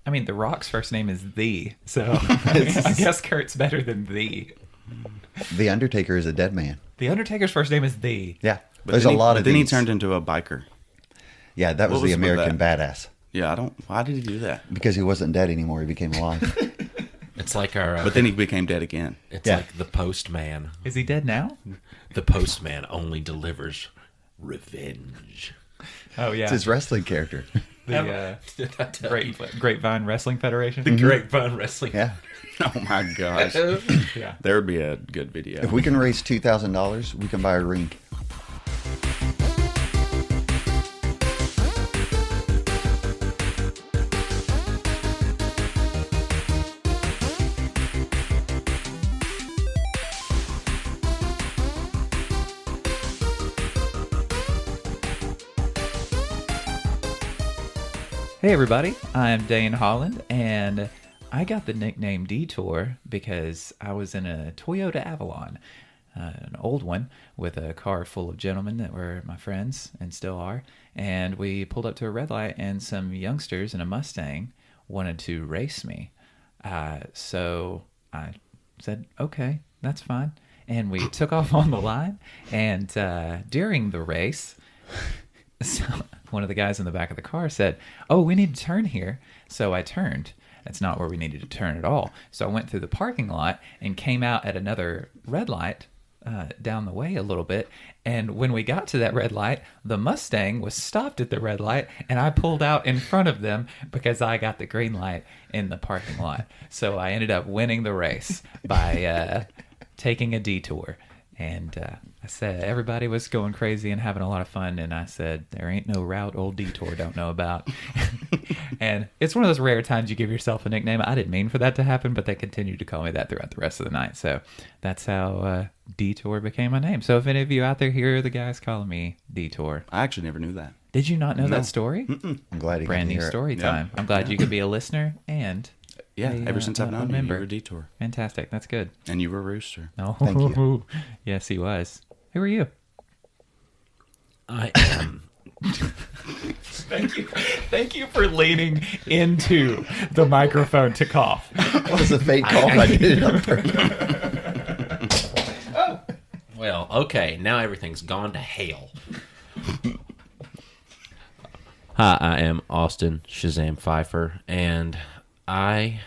I mean, The Rock's first name is The, so I guess Kurt's better than The. The Undertaker is a dead man. The Undertaker's first name is The. Yeah. But There's a lot of Then he these. turned into a biker. Yeah, that was What the was with American Badass. Yeah, why did he do that? Because he wasn't dead anymore. He became alive. It's like our. But then he became dead again. It's Yeah. like the postman. Is he dead now? The postman only delivers revenge. Oh, yeah. It's his wrestling character. The Did I tell you? Grapevine Wrestling Federation? The Grapevine Wrestling. Yeah. Oh my gosh. Yeah. There would be a good video. If we can raise $2,000, we can buy a ring. Hey everybody, I'm Dane Holland, and I got the nickname Detour because I was in a Toyota Avalon, an old one, with a car full of gentlemen that were my friends and still are, and we pulled up to a red light and some youngsters in a Mustang wanted to race me. So I said, okay, that's fine. And we took off on the line, and during the race... So one of the guys in the back of the car said, "Oh, we need to turn here." So I turned. That's not where we needed to turn at all. So I went through the parking lot and came out at another red light down the way a little bit. And when we got to that red light, the Mustang was stopped at the red light, and I pulled out in front of them because I got the green light in the parking lot. So I ended up winning the race by taking a detour. And I said, everybody was going crazy and having a lot of fun. And I said, there ain't no route old Detour don't know about. And it's one of those rare times you give yourself a nickname. I didn't mean for that to happen, but they continued to call me that throughout the rest of the night. So that's how Detour became my name. So if any of you out there hear the guys calling me Detour. I actually never knew that. Did you not know that story? I'm glad he Brand got to new hear it. story time. I'm glad you could be a listener and... Yeah, ever since I've known you, you member. were a Detour. Fantastic. That's good. And you were a Rooster. Oh, Thank you. Yes, he was. Who are you? I am. Thank you for leaning into the microphone to cough. That was a fake call. I did it on purpose. Well, okay, now everything's gone to hell. Hi, I am Austin Shazam Pfeiffer, and I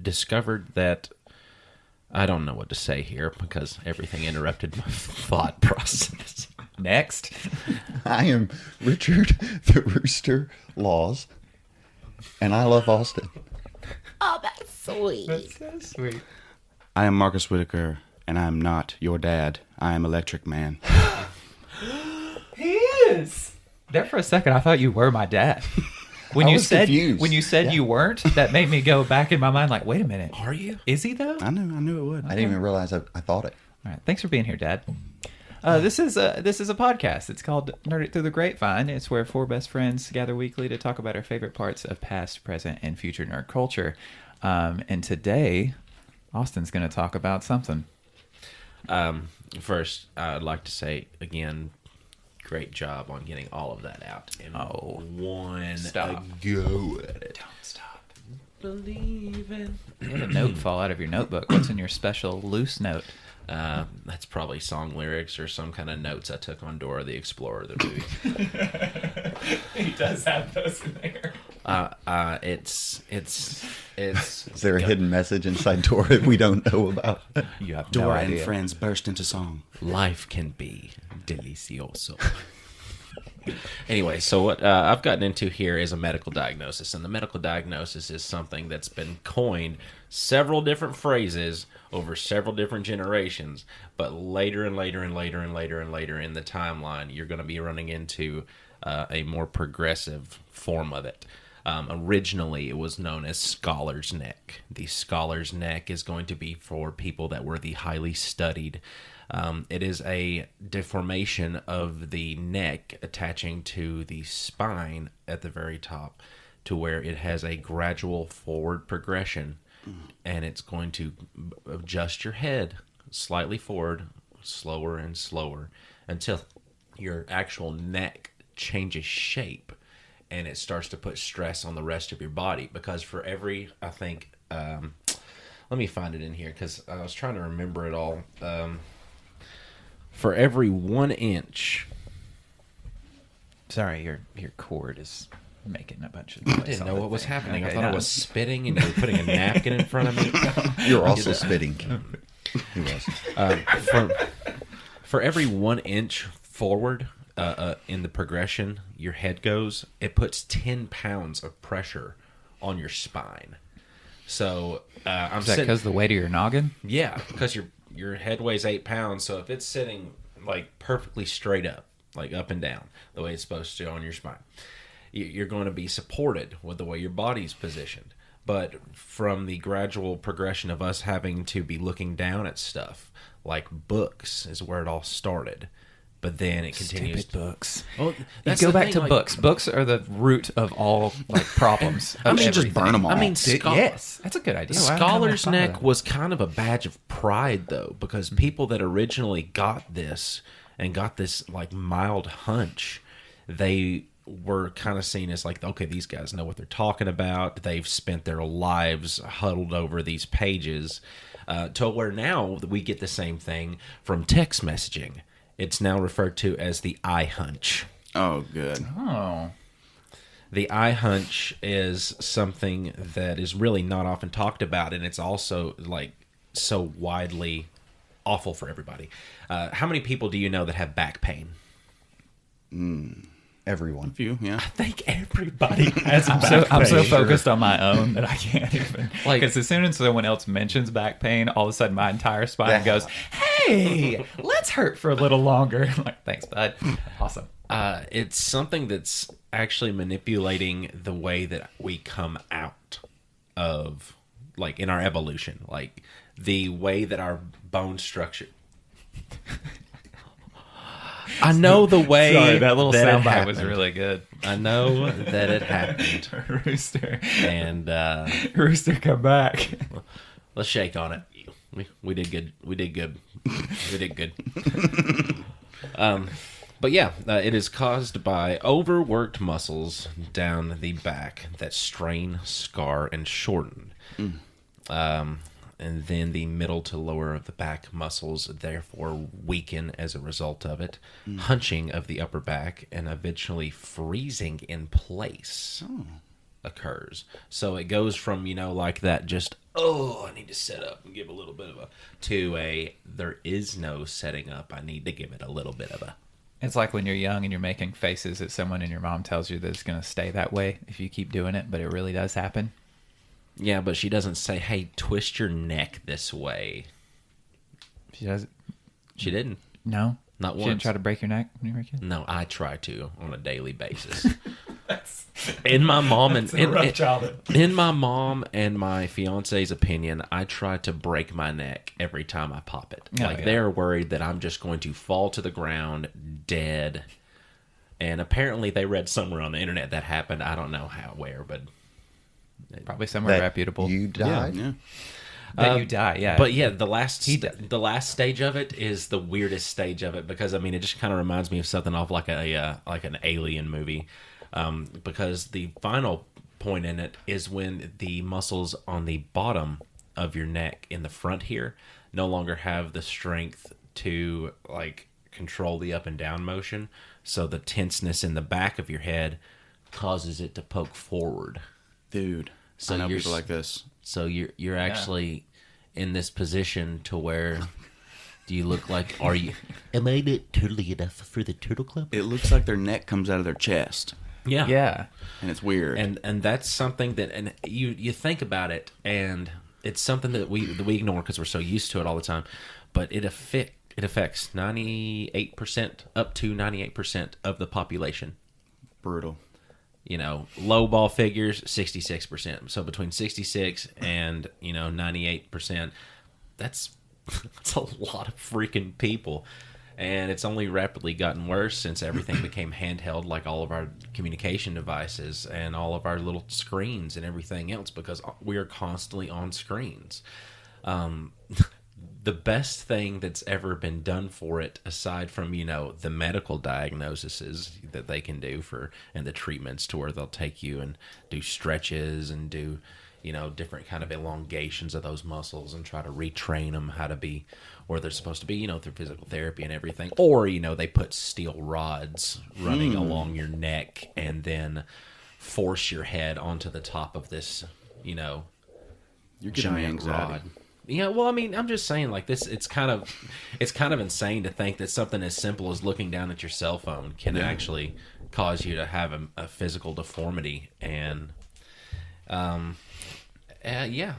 discovered that I don't know what to say here because everything interrupted my thought process. Next. I am Richard the Rooster Laws, and I love Austin. Oh, that's sweet. That's so sweet. I am Marcus Whitaker, and I am not your dad. I am Electric Man. He is. There for a second, I thought you were my dad. When I you was said confused. when you said Yeah. you weren't, that made me go back in my mind like, wait a minute. Are you? Is he though? I knew it would. I didn't even realize I thought it. All right. Thanks for being here, Dad. This is a podcast. It's called Nerd It Through the Grapevine. It's where four best friends gather weekly to talk about our favorite parts of past, present, and future nerd culture. And today, Austin's going to talk about something. First, I'd like to say again, great job on getting all of that out in one Stop. go at it. Don't stop. Believing. You had a note fall out of your notebook. What's in your special loose note? That's probably song lyrics or some kind of notes I took on Dora the Explorer, the movie. He does have those in there. It's Is there a hidden message inside Dora that we don't know about? You have Dora no and idea. friends burst into song. life can be delicioso. Anyway, so what I've gotten into here is a medical diagnosis, and the medical diagnosis is something that's been coined several different phrases over several different generations, but later and later and later and later and later in the timeline, you're going to be running into a more progressive form of it. Originally, it was known as scholar's neck. The scholar's neck is going to be for people that were the highly studied. It is a deformation of the neck attaching to the spine at the very top to where it has a gradual forward progression, and it's going to adjust your head slightly forward, slower and slower, until your actual neck changes shape and it starts to put stress on the rest of your body. Because for every, I think, let me find it in here because I was trying to remember it all. For every 1 inch. Sorry, your cord is making a bunch of noise. I didn't know on the what was thing. happening. I Okay, thought I no. was spitting and you were putting a napkin in front of me. You're also spitting. He was. For every 1 inch forward in the progression your head goes, it puts 10 pounds of pressure on your spine. So I'm Is that sitting, because the weight of your noggin? yeah, because your head weighs 8 pounds. So if it's sitting like perfectly straight up, like up and down, the way it's supposed to on your spine, you're going to be supported with the way your body's positioned. But from the gradual progression of us having to be looking down at stuff, like books is where it all started. But then it continues. Stupid books. Well, You that's go the back thing, to like- books. Books are the root of all problems. I of mean, just everything. burn them all. I mean, Yes, that's a good idea. Why haven't I Scholar's thought of Neck that? was kind of a badge of pride, though, because people that originally got this and got this like mild hunch, they were kind of seen as like, okay, these guys know what they're talking about. They've spent their lives huddled over these pages, to where now we get the same thing from text messaging. It's now referred to as the iHunch. Oh, good. Oh, The iHunch is something that is really not often talked about, and it's also like so widely awful for everybody. How many people do you know that have back pain? Everyone. A few, yeah. I think everybody has I'm so focused on my own that I can't even. Like- Because as soon as someone else mentions back pain, all of a sudden my entire spine Yeah. goes, "Hey, let's hurt for a little longer." I'm like, thanks, bud. Awesome. It's something that's actually manipulating the way that we come out of, like, in our evolution, like the way that our bone structure. I know the way. Sorry, that little it soundbite was happened. really good. I know that it happened, Rooster, and Rooster, come back. let's shake on it. We did good. We did good. We did good. But yeah, it is caused by overworked muscles down the back that strain, scar, and shorten. And then the middle to lower of the back muscles therefore weaken as a result of it, hunching of the upper back, and eventually freezing in place occurs. So it goes from, like that just, oh, I need to set up and give a little bit of a, to a, there is no setting up, I need to give it a little bit of a. It's like when you're young and you're making faces at someone and your mom tells you that it's going to stay that way if you keep doing it, but it really does happen. Yeah, but she doesn't say, hey, twist your neck this way. She does. She didn't. No, Not She didn't once. try to break your neck when you were a kid. No, I try to on a daily basis. In my mom and in my mom and my fiance's opinion, I try to break my neck every time I pop it. Oh, Like yeah. they're worried that I'm just going to fall to the ground dead. And apparently they read somewhere on the internet that happened. I don't know how, where, but Probably somewhere That reputable. you died. Yeah. That you die. Yeah, But yeah, the last He did. the last stage of it is the weirdest stage of it because I mean it just kind of reminds me of something off like an alien movie, because the final point in it is when the muscles on the bottom of your neck in the front here no longer have the strength to like control the up and down motion, so the tenseness in the back of your head causes it to poke forward. Dude. So I know you're people like this. So you're actually in this position to where do you look like are you Am I not turtly enough for the Turtle Club? It looks like their neck comes out of their chest, yeah. and it's weird. and that's something that and you think about it and it's something that we ignore because we're so used to it all the time, but it affects 98% up to 98% of the population. Brutal. Low ball figures, 66%. So between 66 and, 98%, that's a lot of freaking people. And it's only rapidly gotten worse since everything became handheld, like all of our communication devices and all of our little screens and everything else, because we are constantly on screens. the best thing that's ever been done for it, aside from, the medical diagnoses that they can do and the treatments to where they'll take you and do stretches and do, different kind of elongations of those muscles and try to retrain them how to be where they're supposed to be, through physical therapy and everything. Or, they put steel rods running along your neck and then force your head onto the top of this, You're giving me giant anxiety. rod. Yeah, well, I mean, I'm just saying, like, this, it's kind of insane to think that something as simple as looking down at your cell phone can actually cause you to have a physical deformity. And,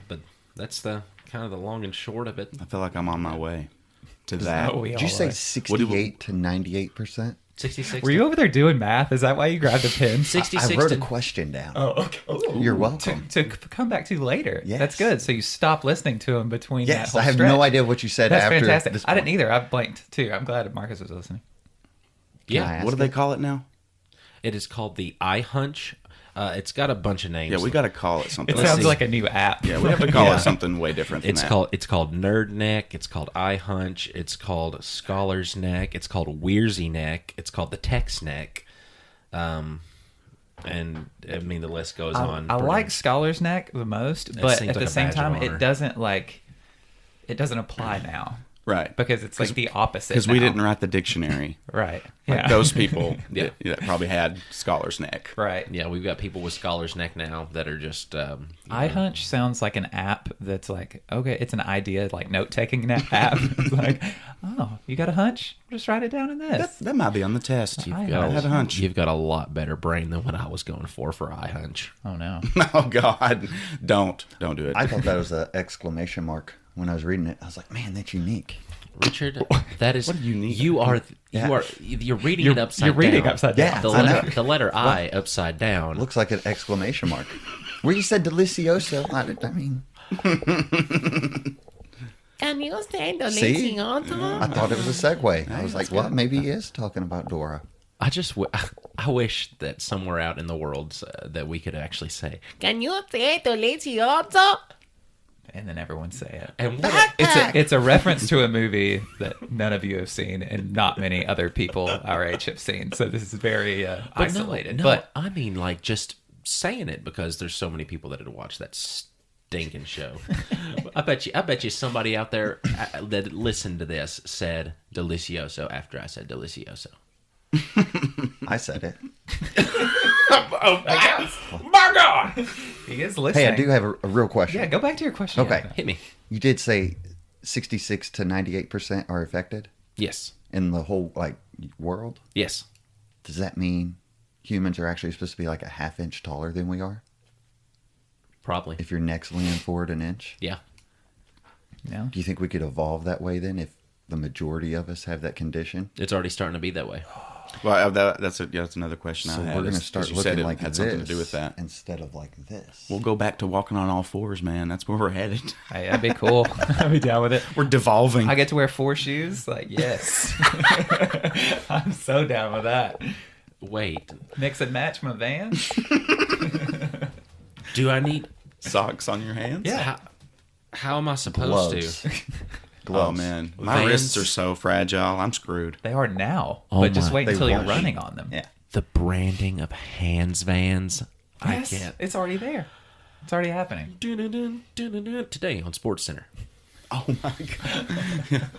but that's the kind of the long and short of it. I feel like I'm on my way to that. Oh, we Did you all say are. 68 to 98%? 66. Were you over there doing math? Is that why you grabbed a pen? 66 I wrote a to, question down. Oh, okay. Ooh. You're welcome. To come back to later. Yes. That's good. So you stop listening to him between that Yes, whole I have stretch. no idea what you said That's after fantastic. this I didn't point. either. I blanked too. I'm glad Marcus was listening. Can I yeah, ask What do they it? call it now? it is called the iHunch. It's got a bunch of names. Yeah, we got to call it something. It Let's sounds see. like a new app. Yeah, we have to call Yeah. it something way different than It's that. called Nerd Neck. It's called iHunch. It's called Scholar's Neck. It's called Weirzy Neck. It's called the Tex Neck. And I mean the list goes on. I like Scholar's Neck the most, but seems at like the a same badge of time, honor. it doesn't apply now Right. because it's like the opposite. Because we now. didn't write the dictionary. Right. Like Yeah. those people Yeah. that probably had scholar's neck. Right. Yeah, we've got people with Scholar's Neck now that are just. iHunch sounds like an app that's like, okay, it's an idea, like note-taking app. It's like, oh, you got a hunch? Just write it down in this. That might be on the test. I I have a hunch. You've got a lot better brain than what I was going for iHunch. Oh, no. Oh God, don't do it. I thought that was an exclamation mark when I was reading it. I was like, man, that's unique. Richard, that is What do you need? You're reading it upside You're reading down. upside down. Yeah. The I know. letter I upside down. Looks like an exclamation mark. Where you said delicioso, I mean, Can you say see? delicioso? I thought it was a segue. I was like, well, maybe he is talking about Dora. I wish that somewhere out in the world that we could actually say. Can you say delicioso? And then everyone say it. And what It's a reference to a movie that none of you have seen and not many other people our age have seen. So this is very isolated. No, but I mean, like, just saying it because there's so many people that had watched that stinking show. I bet you somebody out there that listened to this said delicioso after I said delicioso. I said it. My God! he is listening. Hey, I do have a real question. Yeah, go back to your question. Okay. Yeah. Hit me. You did say 66 to 98% are affected Yes. in the whole world. Yes. Does that mean humans are actually supposed to be like a half inch taller than we are? Probably. If your neck's leaning forward an inch? Yeah. No. Do you think we could evolve that way then if the majority of us have that condition? It's already starting to be that way. Well, that's another question So I had. we're going to is- start is you said looking it like had this something to do with that. instead of like this. We'll go back to walking on all fours, man. That's where we're headed. Hey, that'd be cool. I'd be down with it. We're devolving. I get to wear 4 shoes? Like, yes. I'm so down with that. Wait. Mix and match my Vans? Do I need... Socks on your hands? Yeah. How am I supposed Gloves. to? Oh Gloves. man, my Vans. wrists are so fragile. I'm screwed. They are now. Oh but just my- wait They until you're won't. running on them. Yeah. The branding of Hands Vans. Yes, I can't. it's already there. It's already happening. Today on Sports Center. Oh my god.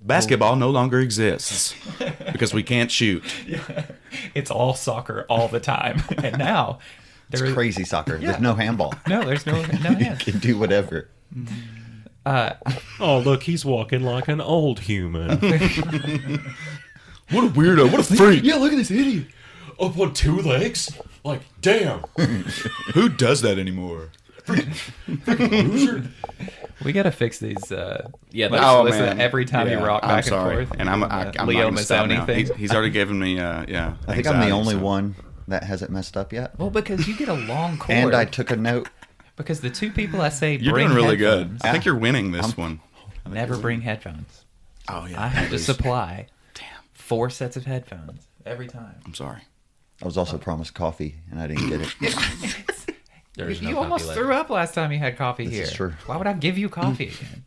Basketball no longer exists because we can't shoot. It's all soccer all the time. And now It's there is crazy soccer. Yeah. There's no handball. no, there's no You hands. can do whatever. Oh, look, he's walking like an old human. What a weirdo. What a freak. Yeah, look at this idiot. Up on 2 legs? Like, damn. Who does that anymore? We gotta fix these. Yeah, let's Oh listen man. Every time you Yeah, rock I'm back sorry. and forth. And I'm Leo not gonna stop Mazzoni now. thing. He's already given me I think I'm the anxiety, only so- one that hasn't messed up yet. Well, because you get a long cord. And I took a note. because the 2 people I say You're bring doing really good. headphones I think you're winning this one. I think never you're bring winning. headphones. Oh yeah. I have to please. supply Damn. 4 sets of headphones every time. I'm sorry. I was also promised coffee, and I didn't get it. There's you no almost copy left. threw up last time you had coffee This here. is true. Why would I give you coffee again?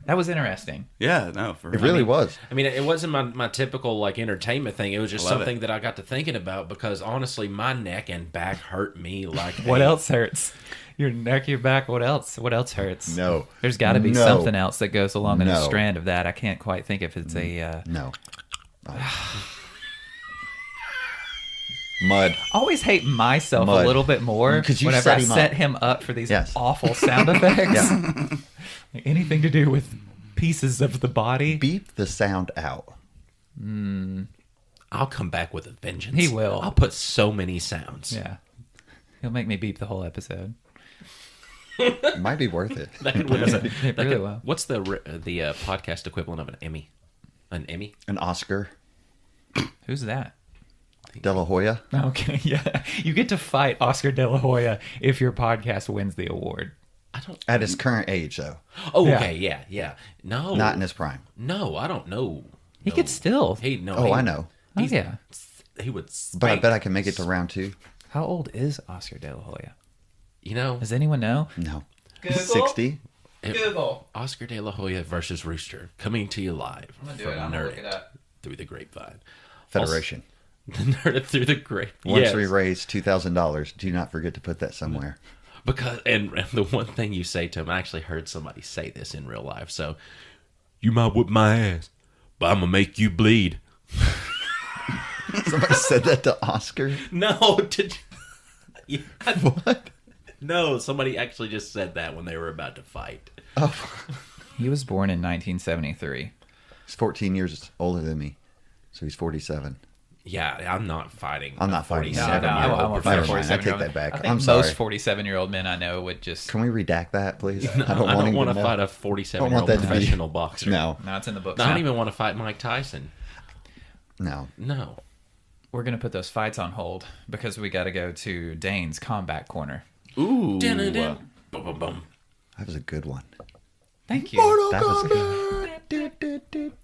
That was interesting. Yeah, no, for It really was. I mean, it wasn't my typical like entertainment thing. It was just I love something it. that I got to thinking about because honestly, my neck and back hurt me like What a- else hurts? Your neck, your back. What else? What else hurts? No. There's got to be No. something else that goes along in a No. strand of that. I can't quite think if it's a. No. Mud. Always hate myself Mud. a little bit more 'Cause you whenever set I him set up. him up for these Yes. awful sound effects. Yeah. Like anything to do with pieces of the body. Beep the sound out. I'll come back with a vengeance. He will. I'll put so many sounds. Yeah. He'll make me beep the whole episode. It might be worth it. That could win us a- It that really could- will. What's the podcast equivalent of an Emmy? An Emmy? An Oscar. Who's that? De La Hoya. Okay, yeah. You get to fight Oscar De La Hoya if your podcast wins the award. I don't. At his current age, though. Oh, Yeah. okay, yeah. No, Not in his prime. No, I don't know. He No. could still. He no. Oh, he- I know. Oh, he's- yeah. He would. But I spank. bet I can make it to round 2. How old is Oscar De La Hoya? You know, Does anyone know? No. Google? 60. Google. Oscar De La Hoya versus Rooster coming to you live I'm gonna do from it. I'm gonna look Nerd it up. through the grapevine. Federation. The Nerd It through the grapevine. Once Yes. we raise $2,000, do not forget to put that somewhere. Because and the one thing you say to him, I actually heard somebody say this in real life. So, you might whip my ass, but I'm gonna make you bleed. Somebody said that to Oscar. No, did you? Yeah. What? No, somebody actually just said that when they were about to fight. He was born in 1973. He's 14 years older than me, so he's 47. Yeah, I'm not fighting. I'm a not fighting. 47-year-old I won't fight a Never mind, I 47-year-old. take that back. I think I'm most sorry. 47-year-old men I know would just. Can we redact that, please? No, I don't want to know. fight a I 47-year-old want that to be- professional boxer. No, No, it's in the books. No, I now. don't even want to fight Mike Tyson. no. No. We're gonna put those fights on hold because we got to go to Dane's combat corner. Ooh. Dun-dun-dun. Boom, boom, boom. That was a good one. Thank you. That was a good one.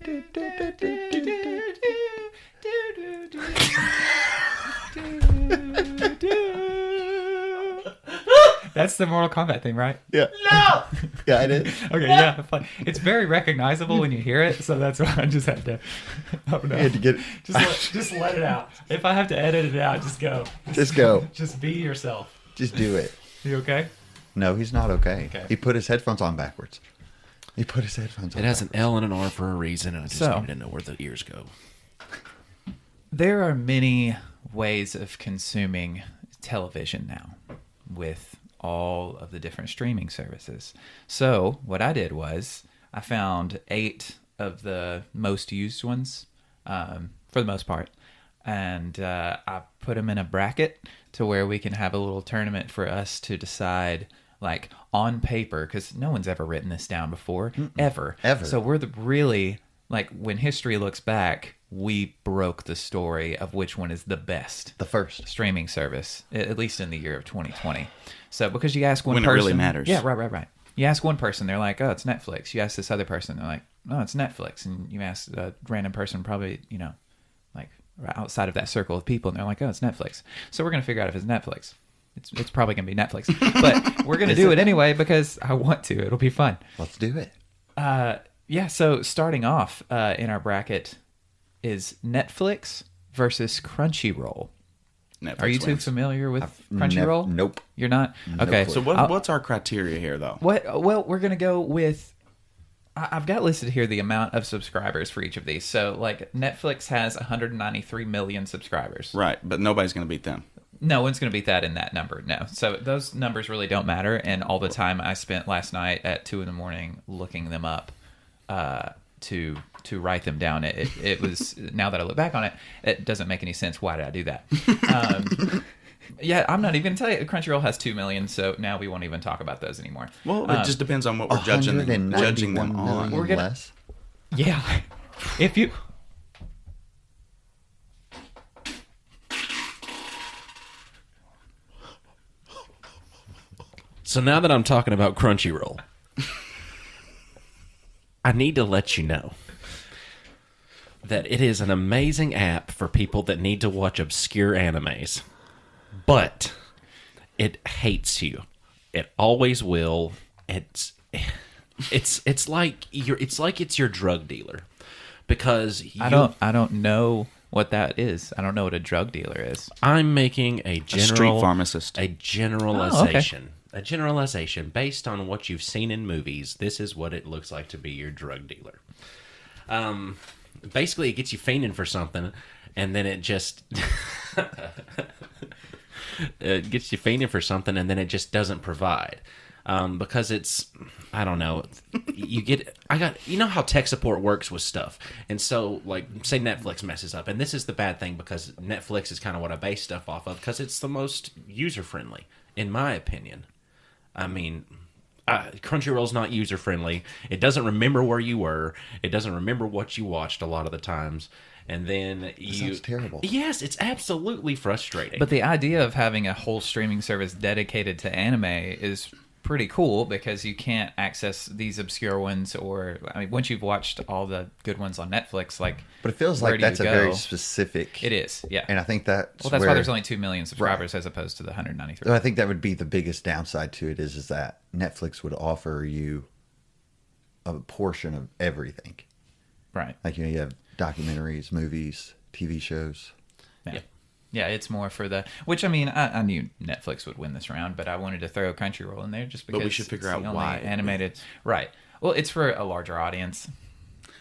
That's the Mortal Kombat thing, right? Yeah. No! Yeah, I did. Okay, yeah, fine. It's very recognizable when you hear it, so that's why I just had to. Oh no! I had to get. Just let it out. If I have to edit it out, just go. Just go. Just be yourself. Just do it. You okay? No, he's not okay. Okay. He put his headphones on backwards. He put his headphones on. It has an L and an R for a reason, and I just So- need to know where the ears go. There are many ways of consuming television now with all of the different streaming services. So what I did was I found 8 of the most used ones for the most part. And I put them in a bracket to where we can have a little tournament for us to decide, like, on paper, because no one's ever written this down before, ever. So we're really, like, when history looks back, we broke the story of which one is the best The first. streaming service, at least in the year of 2020. So because you ask one When it person, really matters. Yeah, right. You ask one person, they're like, "Oh, it's Netflix." You ask this other person, they're like, "Oh, it's Netflix." And you ask a random person, probably, like right outside of that circle of people, and they're like, "Oh, it's Netflix." So we're gonna figure out if it's Netflix. It's probably gonna be Netflix, but we're gonna do it anyway because I want to. It'll be fun. Let's do it. Yeah. So starting off in our bracket is Netflix versus Crunchyroll. Netflix Are you two wins. familiar with Crunchyroll? Nope. You're not? Okay. clue. So I'll- what's our criteria here, though? Well, we're gonna go with. I've got listed here the amount of subscribers for each of these. So, like, Netflix has 193 million subscribers. Right, but nobody's going to beat them. No one's gonna beat that in that number. No. So those numbers really don't matter. And all the time I spent last night at 2 a.m. looking them up to write them down. It was, now that I look back on it, it doesn't make any sense. Why did I do that? Yeah, I'm not even gonna tell you. Crunchyroll has 2 million, so now we won't even talk about those anymore. Well, it just depends on what we're judging them 191 on. million We're gonna- less. Yeah, if you. So now that I'm talking about Crunchyroll, I need to let you know that it is an amazing app for people that need to watch obscure animes, but it hates you. It always will. it's like it's your drug dealer, because I don't know what that is. I don't know what a drug dealer is. I'm making a street pharmacist. a generalization. A generalization based on what you've seen in movies. This is what it looks like to be your drug dealer. Basically, it gets you fiending for something, and then it just it gets you fiending for something, and then it just doesn't provide. Because it's, I don't know, you know how tech support works with stuff. And so, like, say Netflix messes up, and this is the bad thing, because Netflix is kind of what I base stuff off of, because it's the most user-friendly, in my opinion. I mean, Crunchyroll's not user-friendly. It doesn't remember where you were. It doesn't remember what you watched a lot of the times. And then Sounds terrible. Yes, it's absolutely frustrating. But the idea of having a whole streaming service dedicated to anime is pretty cool, because you can't access these obscure ones, or I mean, once you've watched all the good ones on Netflix, like, But it feels where like do you that's a go? very specific. It is, yeah. And I think that's Well, that's where, why there's only 2 million subscribers as opposed to the 193. I think that would be the biggest downside to it is that Netflix would offer you a portion of everything. Right. Like, you have documentaries, movies, TV shows. Yeah. Yeah, it's more for the... Which, I mean, I knew Netflix would win this round, but I wanted to throw Crunchyroll in there just because... But we should figure it's out the only why. Animated... Right. Well, it's for a larger audience.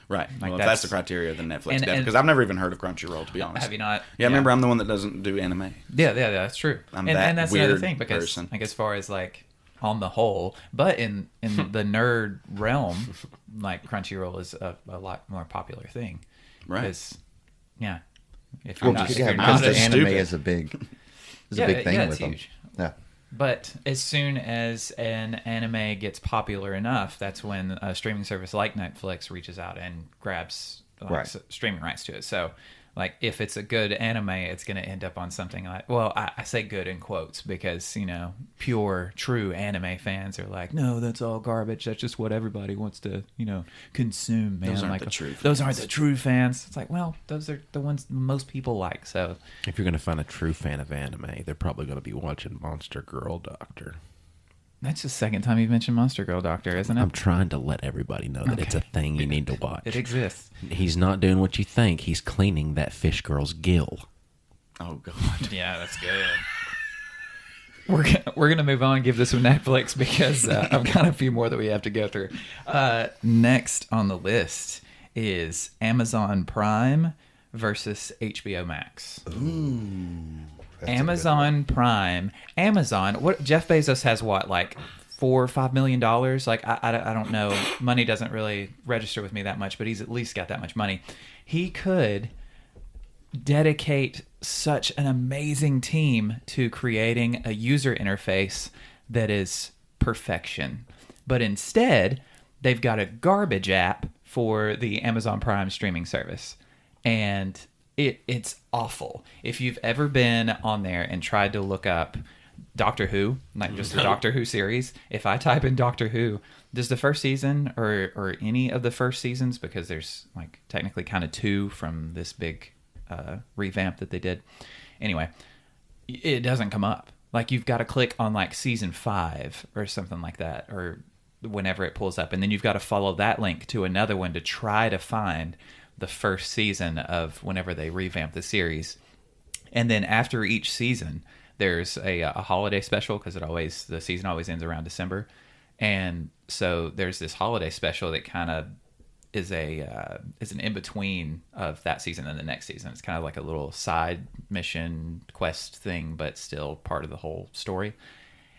Right. Like Well, if that's the criteria, then Netflix. Because I've never even heard of Crunchyroll, to be honest. Have you not? Yeah, remember, I'm the one that doesn't do anime. Yeah, that's true. I'm and that that's weird another thing, because person. like, as far as like on the whole, but in the nerd realm, like Crunchyroll is a lot more popular thing. Right. 'Cause, yeah. If you're Well, not, if yeah, you're because not the a- anime stupid. is a big Yeah, thing yeah, with it's them. huge. Yeah. But as soon as an anime gets popular enough, that's when a streaming service like Netflix reaches out and grabs Right. streaming rights to it. So, like, if it's a good anime, it's going to end up on something like, well, I say good in quotes because, you know, pure, true anime fans are like, no, that's all garbage. That's just what everybody wants to, you know, consume, man. Those aren't like, the true those aren't the true fans. It's like, well, those are the ones most people like. So, if you're going to find a true fan of anime, they're probably going to be watching Monster Girl Doctor. that's the second time you've mentioned Monster Girl Doctor, isn't it? I'm trying to let everybody know that it's a Okay. thing you need to watch. It exists. He's not doing what you think. He's cleaning that fish girl's gill. Oh, God. Yeah, that's good. We're gonna move on and give this one Netflix because I've got a few more that we have to go through. Next on the list is Amazon Prime versus HBO Max. That's a good Amazon Prime. Amazon. What Jeff Bezos has? What, like $4 or $5 million? Like I don't know. Money doesn't really register with me that much, but he's at least got that much money. He could dedicate such an amazing team to creating a user interface that is perfection. But instead, they've got a garbage app for the Amazon Prime streaming service. And it's awful. If you've ever been on there and tried to look up Doctor Who, like just the Doctor Who series, if I type in Doctor Who, does the first season or any of the first seasons, because there's like technically kind of two from this big revamp that they did. Anyway, it doesn't come up. Like, you've got to click on like season 5 or something like that, or whenever it pulls up, and then you've got to follow that link to another one to try to find the first season of whenever they revamp the series. And then after each season, there's a holiday special, because the season always ends around December, and so there's this holiday special that kind of is an in between of that season and the next season. It's kind of like a little side mission quest thing, but still part of the whole story.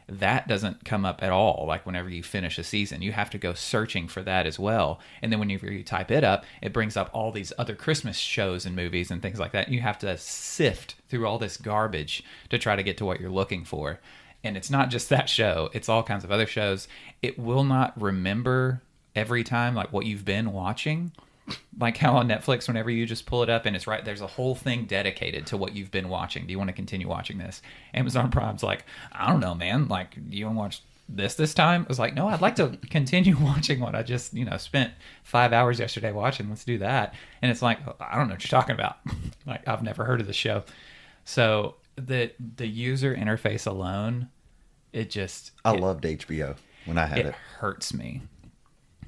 That doesn't come up at all. Like, whenever you finish a season, you have to go searching for that as well. And then whenever you type it up, it brings up all these other Christmas shows and movies and things like that. You have to sift through all this garbage to try to get to what you're looking for. And it's not just that show. It's all kinds of other shows. It will not remember every time like what you've been watching, like how on Netflix, whenever you just pull it up and it's right there's a whole thing dedicated to what you've been watching. Do you want to continue watching this? Amazon Prime's like, I don't know, man, like, do you want to watch this time? I was like, no, I'd like to continue watching what I just spent 5 hours yesterday watching. Let's do that. And it's like, I don't know what you're talking about. Like, I've never heard of the show. So the user interface alone, it just I loved HBO when I had it it. hurts me.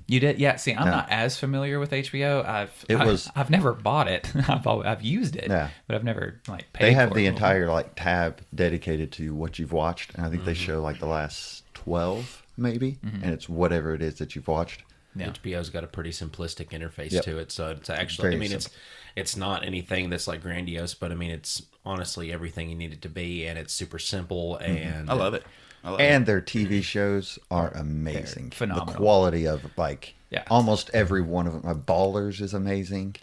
You did? Yeah. See, I'm No. not as familiar with HBO. It was- I've never bought it. I've used it, Yeah. but I've never like paid. They have for the it. entire like tab dedicated to what you've watched, and I think Mm-hmm. they show like the last 12 maybe, and it's whatever it is that you've watched. Yeah. HBO's got a pretty simplistic interface Yep. to it, so it's actually. Very I mean, simple. it's not anything that's like grandiose, but I mean, it's honestly everything you need it to be, and it's super simple. And I love it. I love And their TV shows are amazing. phenomenal. The quality of like Yeah. almost every one of them. Ballers is amazing.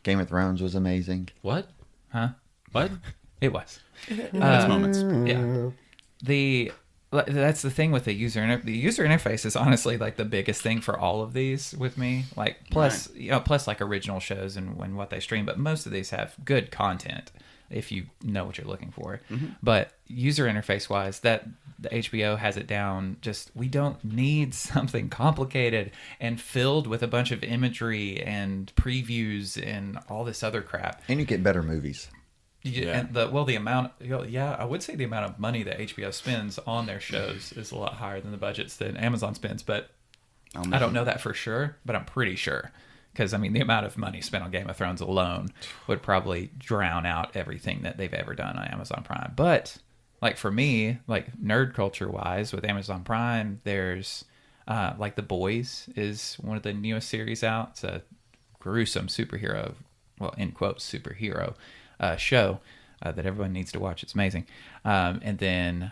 Game of Thrones was amazing. what? Huh? What? It was. Those moments. Yeah. That's the thing with the the user interface is honestly like the biggest thing for all of these with me. Like plus plus like original shows and what they stream, but most of these have good content if you know what you're looking for. But user interface wise, that the HBO has it down. Just we don't need something complicated and filled with a bunch of imagery and previews and all this other crap. And you get better movies. And the amount, I would say the amount of money that HBO spends on their shows is a lot higher than the budgets that Amazon spends. But I don't know that for sure, but I'm pretty sure because I mean the amount of money spent on Game of Thrones alone would probably drown out everything that they've ever done on Amazon Prime. But like for me, like nerd culture wise, with Amazon Prime, there's like The Boys is one of the newest series out. It's a gruesome superhero, well, in quotes, superhero show that everyone needs to watch. It's amazing. And then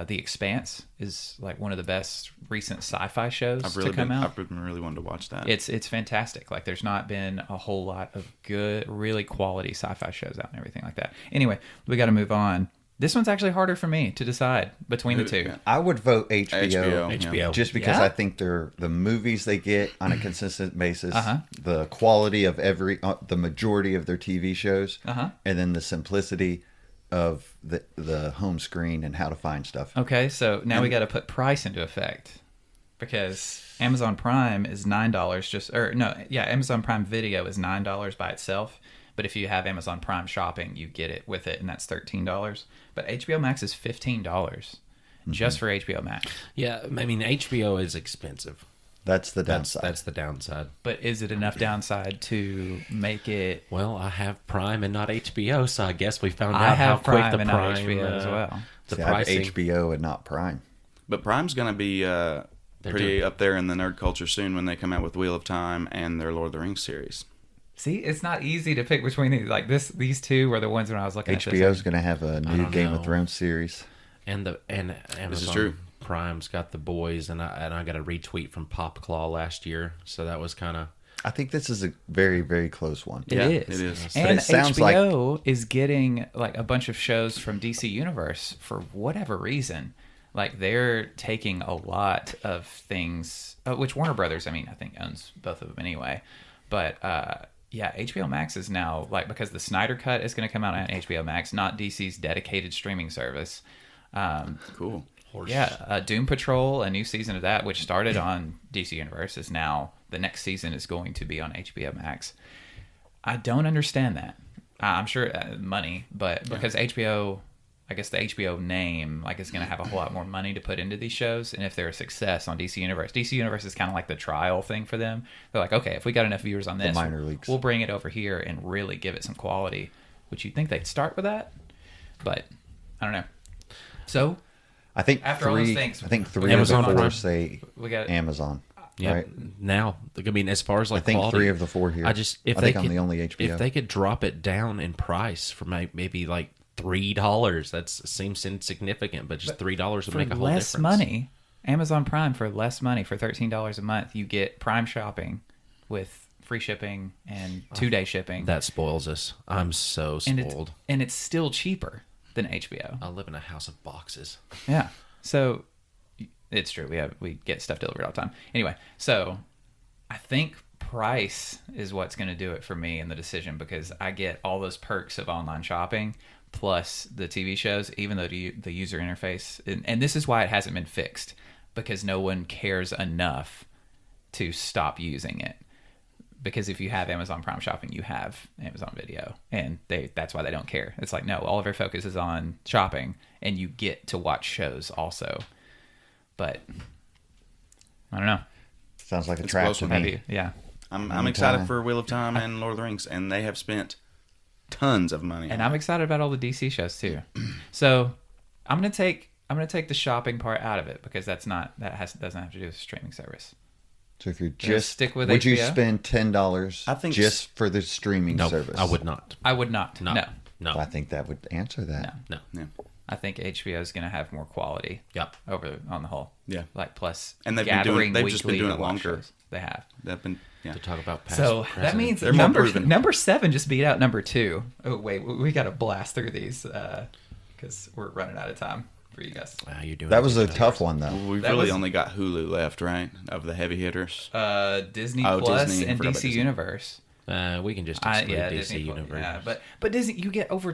The Expanse is like one of the best recent sci-fi shows I've really to come out. I've been really wanting to watch that. It's fantastic. Like there's not been a whole lot of good, really quality sci-fi shows out and everything like that. Anyway, we got to move on. This one's actually harder for me to decide between the two. Yeah. I would vote HBO. HBO. Just because Yeah? I think they're the movies they get on a consistent basis, Uh-huh. the quality of the majority of their TV shows, Uh-huh. and then the simplicity of the home screen and how to find stuff. Okay, so now we got to put price into effect because Amazon Prime is $9. Amazon Prime Video is $9 by itself. But if you have Amazon Prime Shopping, you get it with it, and that's $13. But HBO Max is $15 just for HBO Max. Yeah, I mean HBO is expensive. That's the downside. That's the downside. But is it enough downside to make it? Well, I have Prime and not HBO, so I guess we found I out how have quick Prime the and not Prime HBO as well. The See, I have pricing. HBO and not Prime. But Prime's going to be pretty doing- up there in the nerd culture soon when they come out with Wheel of Time and their Lord of the Rings series. See, it's not easy to pick between these. Like these two were the ones when I was looking at this. HBO's going to have a new don't Game of know. Thrones series. And Amazon is true. Prime's got The Boys, and I got a retweet from Pop Claw last year, so that was kind of. I think this is a very, very close one. It Yeah, is. it is. And it sounds HBO is getting like a bunch of shows from DC Universe for whatever reason. Like they're taking a lot of things, which Warner Brothers, I mean, I think owns both of them anyway. But HBO Max is now like because the Snyder Cut is going to come out on HBO Max, not DC's dedicated streaming service. Cool. Doom Patrol, a new season of that, which started on DC Universe, is now the next season is going to be on HBO Max. I don't understand that. I'm sure money, but because HBO, I guess the HBO name like is going to have a whole lot more money to put into these shows, and if they're a success on DC Universe is kind of like the trial thing for them. They're like, okay, if we got enough viewers on this, minor leagues. we'll bring it over here and really give it some quality. Which you'd think they'd start with that, but I don't know. So I think After all those things, I think three Amazon of the four Prime. say we got Amazon. Yeah, Right? now I mean, as far as like I think quality, 3 of the 4 here. I just if I they think I'm could, the only HBO. If they could drop it down in price for maybe like $3, that seems insignificant, but just $3 would for make a whole less difference. money. Amazon Prime for less money for $13 a month, you get Prime shopping with free shipping and 2-day shipping. That spoils us. I'm so and spoiled. it's still cheaper than HBO. I live in a house of boxes. Yeah. So it's true. We get stuff delivered all the time. Anyway, so I think price is what's going to do it for me in the decision because I get all those perks of online shopping plus the TV shows, even though the user interface, and this is why it hasn't been fixed because no one cares enough to stop using it. Because if you have Amazon Prime Shopping, you have Amazon Video, and that's why they don't care. It's like, no, all of our focus is on shopping, and you get to watch shows also. But I don't know. Sounds like a It's trap close to one. me. Maybe, yeah. I'm excited for Wheel of Time and Lord of the Rings, and they have spent tons of money. And I'm excited about all the DC shows too. So I'm gonna take the shopping part out of it because doesn't have to do with streaming service. So if you're Gonna just stick with would you HBO? spend $10 I think just for the streaming No, service? I would not. I would not. No. No. No. I think that would answer that. No. No. Yeah. I think HBO is gonna have more quality. Yep. Over on the whole. Yeah. Like plus And they've just been doing it to watch longer. shows. They have. They've been, yeah. To talk about past So that president. means They're more number proven. 7 just beat out number 2. Oh wait, we got to blast through these because we're running out of time for you guys. You're doing That was a good. tough one though. We've That really was- only got Hulu left, right? Of the heavy hitters. Disney Oh, Plus Disney. and Forgot about DC Disney. Universe. We can just exclude DC Disney Plus, Universe. yeah, but Disney, you get over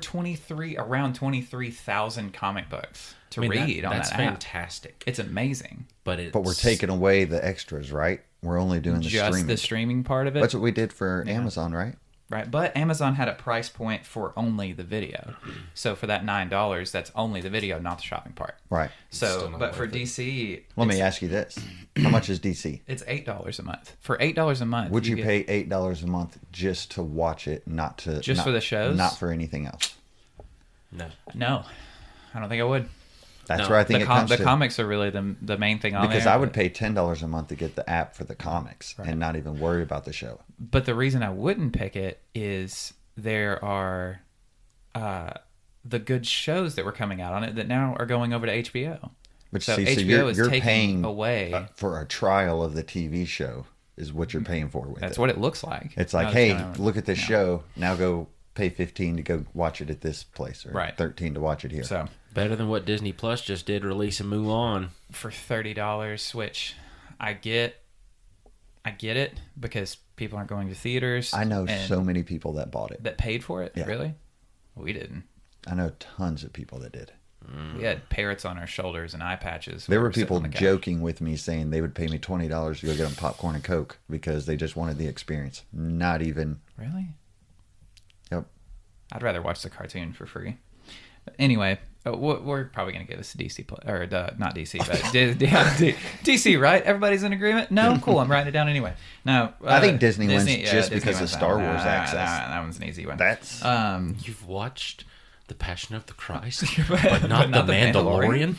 around 23,000 comic books to read on that's that app. fantastic. It's amazing. But But we're taking away the extras, right? We're only doing the Just streaming. the streaming part of it, That's what we did for Amazon, right? right? But Amazon had a price point for only the video, so for that $9, that's only the video, not the shopping part. Right. So, still not but for worth it. DC, Let me ask you this: how much is DC? it's $8 a month. For $8 a month, Would you get- pay $8 a month just to watch it, not for the shows? not for anything else? no. No, I don't think I would. That's No, where I think The, it comes the to. comics are really the main thing on Because there. I would pay $10 a month to get the app for the comics and not even worry about the show. But the reason I wouldn't pick it is there are the good shows that were coming out on it that now are going over to HBO. But So see, HBO is you're taking paying away. for a trial of the TV show is what you're paying for with That's it. what it looks like. It's like, No, hey, kinda- look at this no. show. Now go pay $15 to go watch it at this place, or Right. $13 to watch it here. So Better than what Disney Plus just did, release and move on. for $30, which I get it because people aren't going to theaters. I know and so many people that bought it. that paid for it. Yeah. Really, we didn't. I know tons of people that did. We had parrots on our shoulders and eye patches. There when were we sitting people on the couch. joking with me saying they would pay me $20 to go get them popcorn and Coke because they just wanted the experience. Not even. Really? Yep. I'd rather watch the cartoon for free. Anyway, we're probably going to give this to DC, or not DC, but DC, right? Everybody's in agreement? No? Cool, I'm writing it down anyway. No, I think Disney wins just Disney because of wins Star that one. Wars access. That one's an easy one. That's You've watched The Passion of the Christ, But but not The The Mandalorian?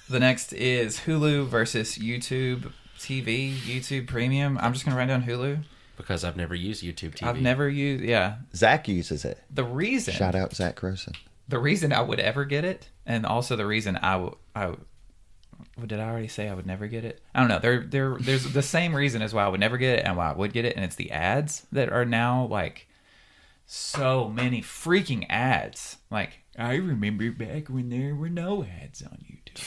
The next is Hulu versus YouTube TV, YouTube Premium. I'm just going to write down Hulu. Because I've never used YouTube TV. I've never used, Zach uses it. The reason Shout out Zach Grossen. the reason I would ever get it, and also the reason did I already say I would never get it? I don't know. There's the same reason as why I would never get it and why I would get it, and it's the ads that are now like so many freaking ads. Like I remember back when there were no ads on YouTube,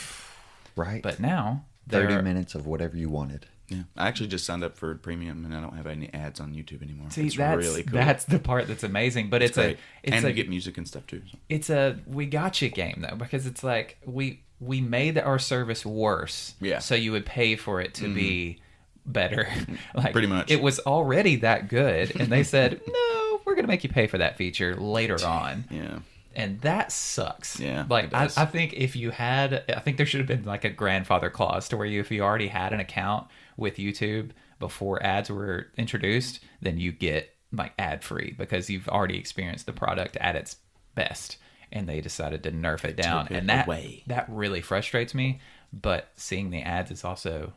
Right. but now 30 there- minutes of whatever you wanted. Yeah, I actually just signed up for premium, and I don't have any ads on YouTube anymore. See, it's that's really cool. that's the part that's amazing. But it's great. it's and a you get music and stuff too. So. it's a we gotcha game though, because it's like we made our service worse, Yeah. so you would pay for it to be better. Like Pretty much. it was already that good, and they said no, we're gonna make you pay for that feature later on. Yeah. And that sucks. Yeah, like it does. I think if you had, I think there should have been like a grandfather clause to where if you already had an account with YouTube before ads were introduced, then you get like ad free because you've already experienced the product at its best. And they decided to nerf it down, took it and that away. that really frustrates me. But seeing the ads is also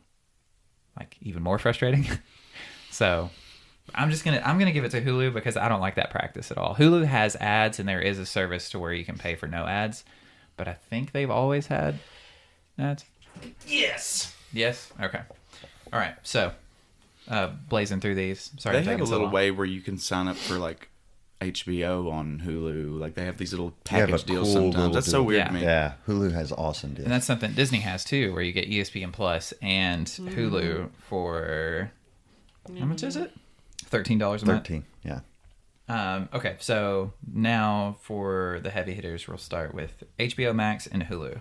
like even more frustrating. So I'm gonna give it to Hulu because I don't like that practice at all. Hulu has ads, and there is a service to where you can pay for no ads, but I think they've always had ads. Yes. Yes. Okay. All right. So blazing through these. Sorry, They to have take a so little long. way where you can sign up for like HBO on Hulu. Like they have these little They have a package deals cool sometimes. little That's so deal. weird Yeah. to me. Yeah, Hulu has awesome deals. And that's something Disney has too, where you get ESPN Plus and Hulu for how much is it? $13 a month. 13, yeah. Okay, so now for the heavy hitters, we'll start with HBO Max and Hulu.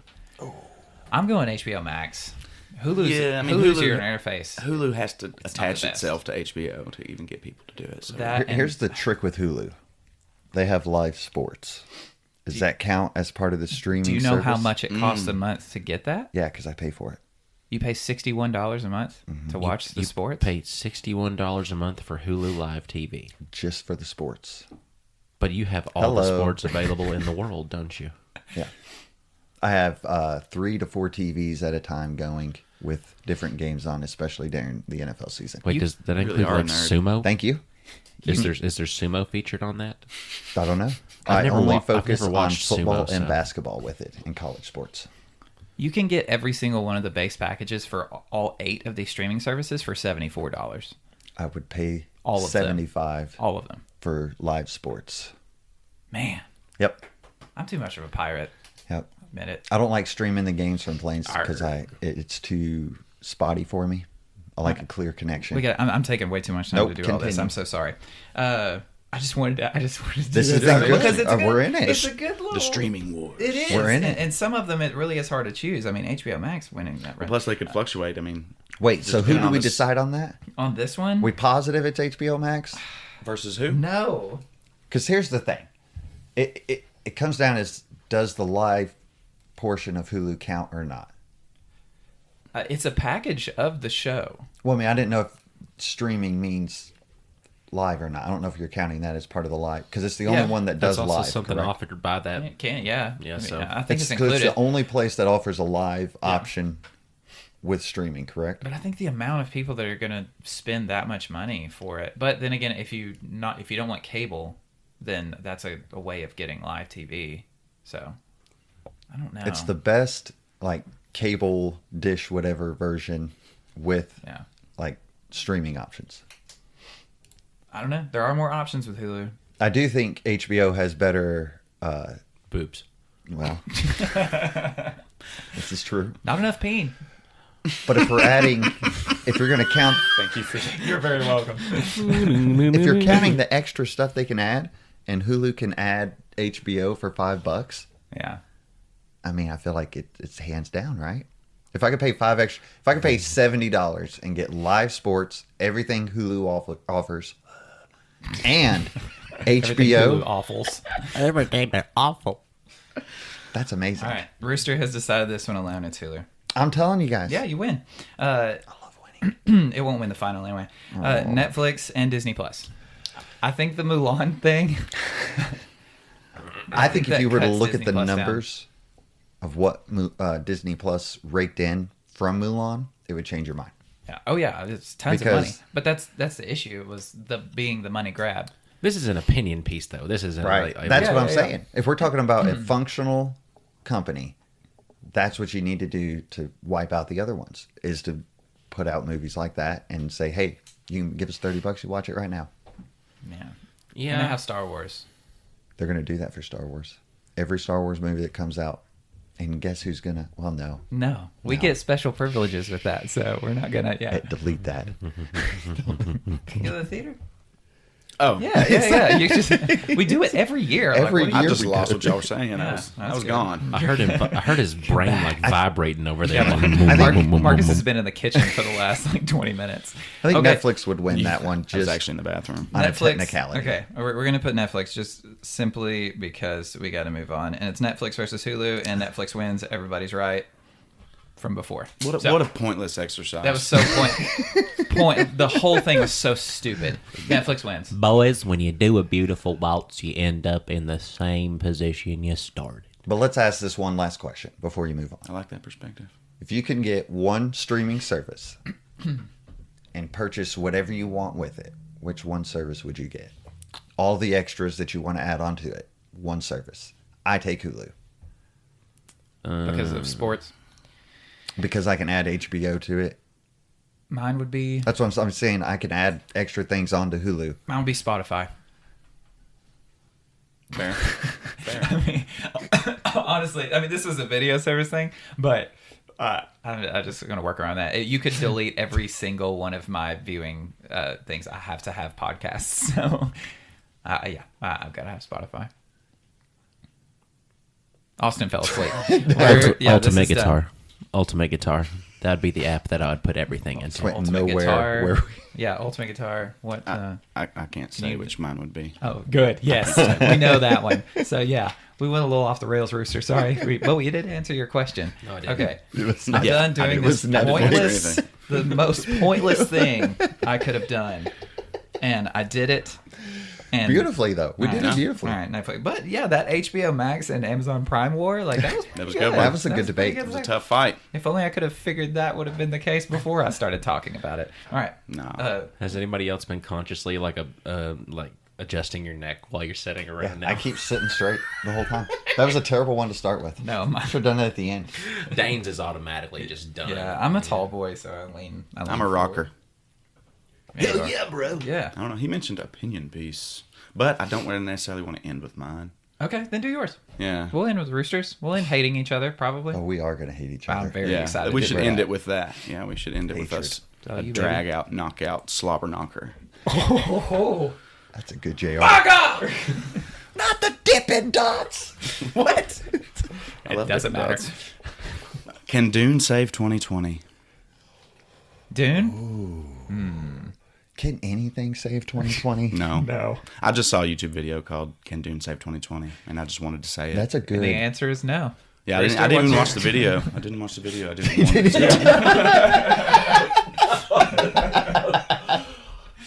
I'm going HBO Max. Hulu's Hulu- your interface. Hulu has to not attach the best. itself to HBO to even get people to do it. So. That and- Here's the trick with Hulu. They have live sports. Does that count as part of the streaming Do you know how service? much it costs a month to get that? Yeah, because I pay for it. You pay $61 a month to watch the sports. Pay $61 a month for Hulu Live TV. Just for the sports. But you have all the Hello. sports available in the world, don't you? Yeah. I have 3 to 4 TVs at a time going with different games on, especially during the NFL season. Wait, does that really include are a like nerd. sumo? Thank you. Is there sumo featured on that? I don't know. I've I never only wa- I've focus never on watched football sumo, and so- basketball with it in college sports. You can get every single one of the base packages for all 8 of these streaming services for $74. I would pay All of them. $75 All of them. for live sports. Man, Yep. I'm too much of a pirate. Yep. Admit it. I don't like streaming the games from planes because it's too spotty for me. I like a clear connection. I'm taking way too much time Nope, to do all this. continue. I'm so sorry. I just wanted to do This is good. because it's We're in it. It's a good little. The streaming wars. It is. We're in it. And some of them, it really is hard to choose. I mean, HBO Max winning that round. Plus, they could fluctuate. I mean, Wait, so who depending do on we the- decide on that? On this one? We positive it's HBO Max? versus who? No. Because here's the thing. It comes down as does the live portion of Hulu count or not? It's a package of the show. Well, I mean, I didn't know if streaming means live or not. I don't know if you're counting that as part of the live because it's the only Yeah, one that does That's also live. something correct? offered by that. It can, yeah. Yeah, I mean, so- I think it's It's included. the only place that offers a live option with streaming, correct? But I think the amount of people that are going to spend that much money for it. But then again, if you don't want cable, then that's a way of getting live TV. So I don't know. It's the best like cable dish whatever version with yeah. like streaming options. I don't know. There are more options with Hulu. I do think HBO has better. Boobs. Well, this is true. Not enough peen. But if we're adding, if you're going to count, Thank you for. You're very welcome. if you're counting the extra stuff they can add, and Hulu can add HBO for $5, Yeah. I mean, I feel like it's hands down, right? If I could pay if I could pay $70 and get live sports, everything Hulu offers, and Everything Hulu HBO, awfuls. Everything but awful. that's amazing. All right. Rooster has decided this one alone. It's Hulu. I'm telling you guys. Yeah, you win. I love winning. It won't win the final anyway. Netflix and Disney Plus. I think the Mulan thing. I think if that you were to cuts look Disney at the Plus down. numbers of what Disney Plus raked in from Mulan, it would change your mind. Yeah. Oh yeah, it's tons of money. Because- But that's the issue. It was being the money grab. This is an opinion piece, though. This isn't Right. like- That's Yeah, what I'm yeah, saying. If we're talking about a functional company, that's what you need to do to wipe out the other ones, is to put out movies like that and say, hey, you can give us $30, you watch it right now. Yeah. Yeah. And they have Star Wars. They're going to do that for Star Wars. Every Star Wars movie that comes out. And guess who's going to? Well, no. No, we No. get special privileges with that, so we're not gonna. Yeah. Delete that. Can you go to the theater? Oh, Yeah. You just we do it every year. I'm Every what I are you- year. just we lost do. what y'all were saying. Yeah, I was that's good. gone. I heard his brain like vibrating over there. Marcus has been in the kitchen for the last like 20 minutes. I think Okay. Netflix would win that one. I was Just actually in the bathroom. on a Netflix. technicality. Okay, we're going to put Netflix just simply because we got to move on. And it's Netflix versus Hulu, and Netflix wins. Everybody's right from before. What a, So, what a pointless exercise. that was so point. The whole thing was so stupid. Netflix wins. Boys, when you do a beautiful waltz, you end up in the same position you started. But let's ask this one last question before you move on. I like that perspective. If you can get one streaming service and purchase whatever you want with it, which one service would you get? All the extras that you want to add onto it, one service. I take Hulu Because of sports. because I can add HBO to it. Mine would be That's what I'm saying. I can add extra things onto Hulu. Spotify. Fair. I mean, honestly, this is a video service thing, but I'm just going to work around that. You could delete every single one of my viewing things. I have to have podcasts, so yeah, I've got to have Spotify. Austin fell asleep. Ultimate Guitar. Ultimate Guitar. That'd be the app that I would put everything into. Went Ultimate nowhere. Guitar. Where Yeah, Ultimate Guitar. What? I can't say you- which mine would be. Oh, good. Yes, we know that one. So yeah, We went a little off the rails, Rooster. Sorry, but we did answer your question. No, I didn't. Okay, It was I'm not- done it doing was this not pointless, anything. the most pointless thing I could have done, and I did it. And Beautifully, though. We did Right. it beautifully. All right, Netflix. But yeah, that HBO Max and Amazon Prime war, like that was That was pretty good. That was a good pretty debate. It was a tough fight. If only I could have figured that would have been the case before I started talking about it. All right. No. Has anybody else been consciously like adjusting your neck while you're sitting around now? I keep sitting straight the whole time. That was a terrible one to start with. No, my, Should have done it at the end. Dane's is automatically just done. yeah, I'm a tall boy, so I lean I'm a forward. rocker. Hell yeah, bro. Yeah. I don't know. He mentioned opinion piece, but I don't necessarily want to end with mine. Okay, then do yours. Yeah. We'll end with roosters. We'll end hating each other, probably. Oh, we are going to hate each I'm other. very Yeah, excited. we to should do end that. it with that. Yeah, we should end it with Hatred. us Oh, a you drag out, knockout, slobber knocker. Oh, That's a good JR. God! Not the Dippin' Dots! What? I love It doesn't Dippin' matter. Dots. Can Dune save 2020? Dune? Can anything save 2020? No. No. I just saw a YouTube video called "Can Dune Save 2020," and I just wanted to say it. That's a And good. the answer is no. Yeah, I Rooster, didn't even what's watch the video. I didn't watch the video. I didn't want to see it.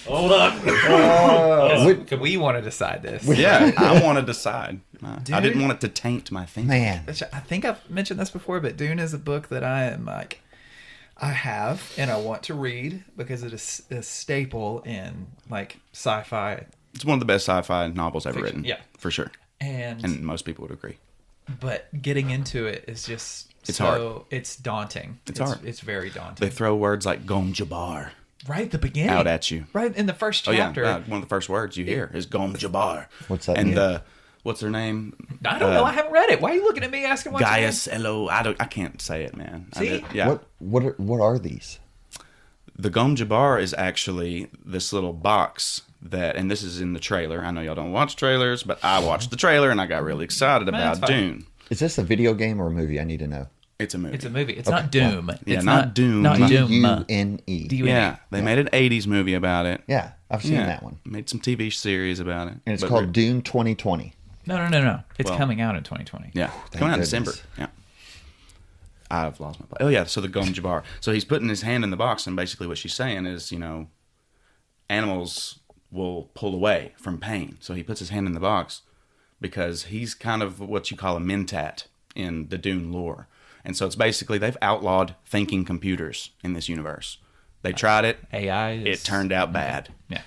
Hold on. We want to decide this. Yeah, I want to decide. I Dude. didn't want it to taint my thinking. Man. Which I think I've mentioned this before, but Dune is a book that I am like, I have and I want to read because it is a staple in like sci-fi, It's one of the best sci-fi novels ever Fiction, written. yeah. For sure. and And most people would agree. but getting into it is just It's so hard. it's daunting. It's hard. It's very daunting. They throw words like Gom Jabbar right at the beginning, out at you. right in the first Oh, yeah. chapter. One of the first words you hear is Gom Jabbar. What's that And mean? what's her name? I don't know. I haven't read it. Why are you looking at me asking what's Gaius Elo. I can't say it, man. See? Yeah. What are these? The Gom Jabbar is actually this little box that, and this is in the trailer. I know y'all don't watch trailers, but I watched the trailer and I got really excited That's about fine. Dune. Is this a video game or a movie? I need to know. It's a movie. It's a movie. It's not Doom. Yeah, it's not Doom. Not Doom. Dune. D-U-N-E. Yeah, they made an 80s movie about it. Yeah, I've seen Yeah, that one. Made some TV series about it. And it's But called Dune 2020. No. It's Well- coming out in 2020. Yeah, Thank coming out in goodness. December. Yeah. I've lost my place. Oh, yeah, so the Gom Jabbar. So he's putting his hand in the box, and basically what she's saying is, animals will pull away from pain. So he puts his hand in the box because he's kind of what you call a mentat in the Dune lore. And so it's basically they've outlawed thinking computers in this universe. They tried it. AI. It turned out bad. Yeah.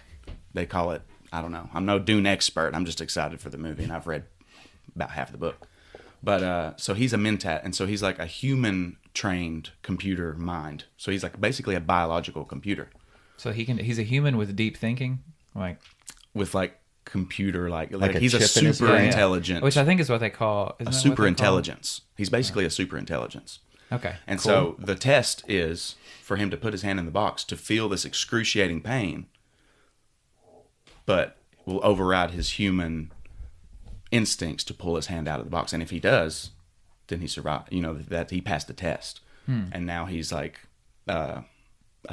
They call it, I don't know. I'm no Dune expert. I'm just excited for the movie, and I've read about half the book. But so he's a mentat, and so he's like a human-trained computer mind. So he's like basically a biological computer So he's a human with deep thinking, like with like computer like a he's a chip in his super brain. intelligent, which I think is what they call a super intelligence. He's basically a super intelligence. Okay. And cool. so the test is for him to put his hand in the box to feel this excruciating pain, but will override his human instincts to pull his hand out of the box. And if he does, then he survived. That he passed the test. And now he's like a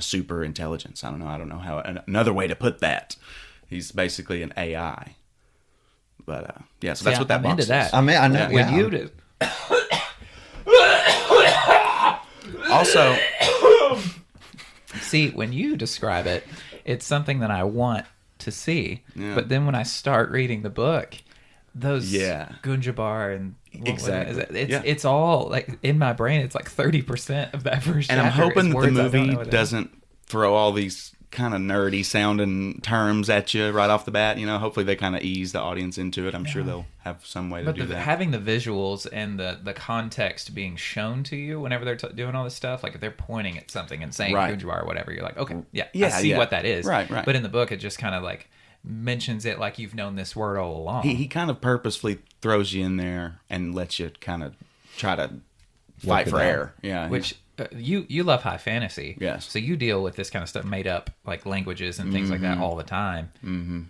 super intelligence. I don't know how another way to put that. He's basically an AI. But yeah, so that's what that I'm box into is. that. I mean, I know. Yeah. When yeah. you did, Also, see, when you describe it, it's something that I want to see. Yeah. But then when I start reading the book, those Yeah. Gunjabar and Exactly. it's all like in my brain. It's like 30% of that first and I'm chapter is hoping that the words I don't movie know what it is. doesn't throw all these kind of nerdy sounding terms at you right off the bat. Hopefully they kind of ease the audience into it. I'm sure they'll have some way to But do that. having the visuals and the context being shown to you whenever they're doing all this stuff, like if they're pointing at something and saying Right. Gunjabar or whatever, you're like, okay, I Yeah, see yeah. what that is. Right. But in the book, it just kind of like mentions it like you've known this word all along. He kind of purposefully throws you in there and lets you kind of try to fight it for out. air. Yeah. Which you love high fantasy, Yes. So you deal with this kind of stuff, made up like languages and things like that all the time. Mm-hmm.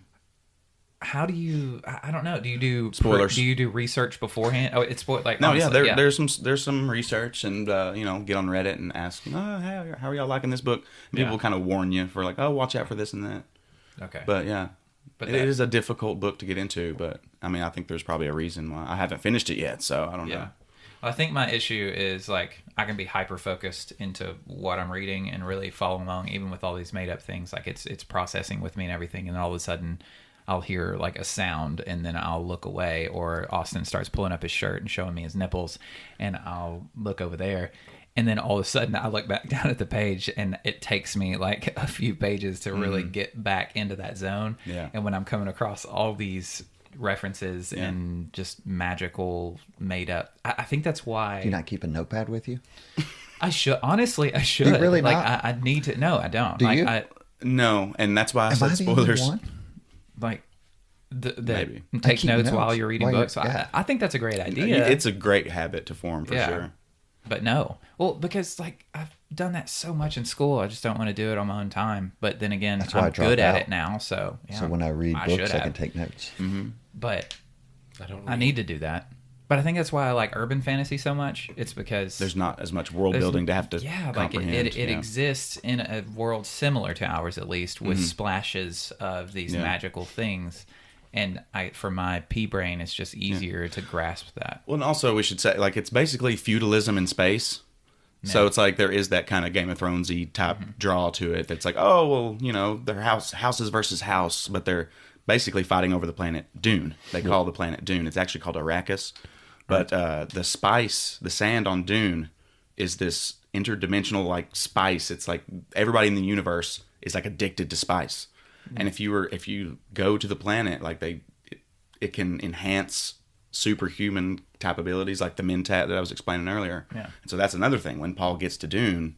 How do you? I don't know. Do you do Spoilers. Do you do research beforehand? Oh, it's like no, honestly, yeah, there's some research and get on Reddit and ask, how are y'all liking this book? And people Yeah. kind of warn you for like, oh, watch out for this and that. Okay, But yeah, But It is a difficult book to get into, but I mean, I think there's probably a reason why. I haven't finished it yet, so I don't know. Yeah. I think my issue is like I can be hyper focused into what I'm reading and really follow along, even with all these made up things. Like it's processing with me and everything, and all of a sudden I'll hear like a sound, and then I'll look away, or Austin starts pulling up his shirt and showing me his nipples, and I'll look over there. And then all of a sudden I look back down at the page, and it takes me like a few pages to really get back into that zone. Yeah. And when I'm coming across all these references and just magical made up, I think that's why Do you not keep a notepad with you? I should. Honestly, I should. you really like not? I need to. No, I don't. Do like, you? No, and that's why I Am I said the only spoilers. one? like the Maybe. take keep notes notes while you're reading while you're- books. yeah. I think that's a great idea. It's a great habit to form for sure. But no. Well, because like I've done that so much in school, I just don't want to do it on my own time. But then again, That's why I I'm dropped good at out. it now. So yeah, So when I read should books, I have. can take notes. But I don't. I need to do that. But I think that's why I like urban fantasy so much. It's because There's not as much world there's- building to have to yeah, like comprehend. it yeah. exists in a world similar to ours, at least, with splashes of these Yeah. magical things. And for my pea brain, it's just easier to grasp that. Well, and also we should say, like, it's basically feudalism in space. So it's like there is that kind of Game of Thrones-y type draw to it. That's like, oh, well, you know, they're houses versus house, but they're basically fighting over the planet Dune. They call the planet Dune. It's actually called Arrakis. But the spice, the sand on Dune, is this interdimensional like spice. It's like everybody in the universe is like addicted to spice. And if you go to the planet, like it can enhance superhuman type abilities, like the Mentat that I was explaining earlier. Yeah. And so that's another thing. When Paul gets to Dune,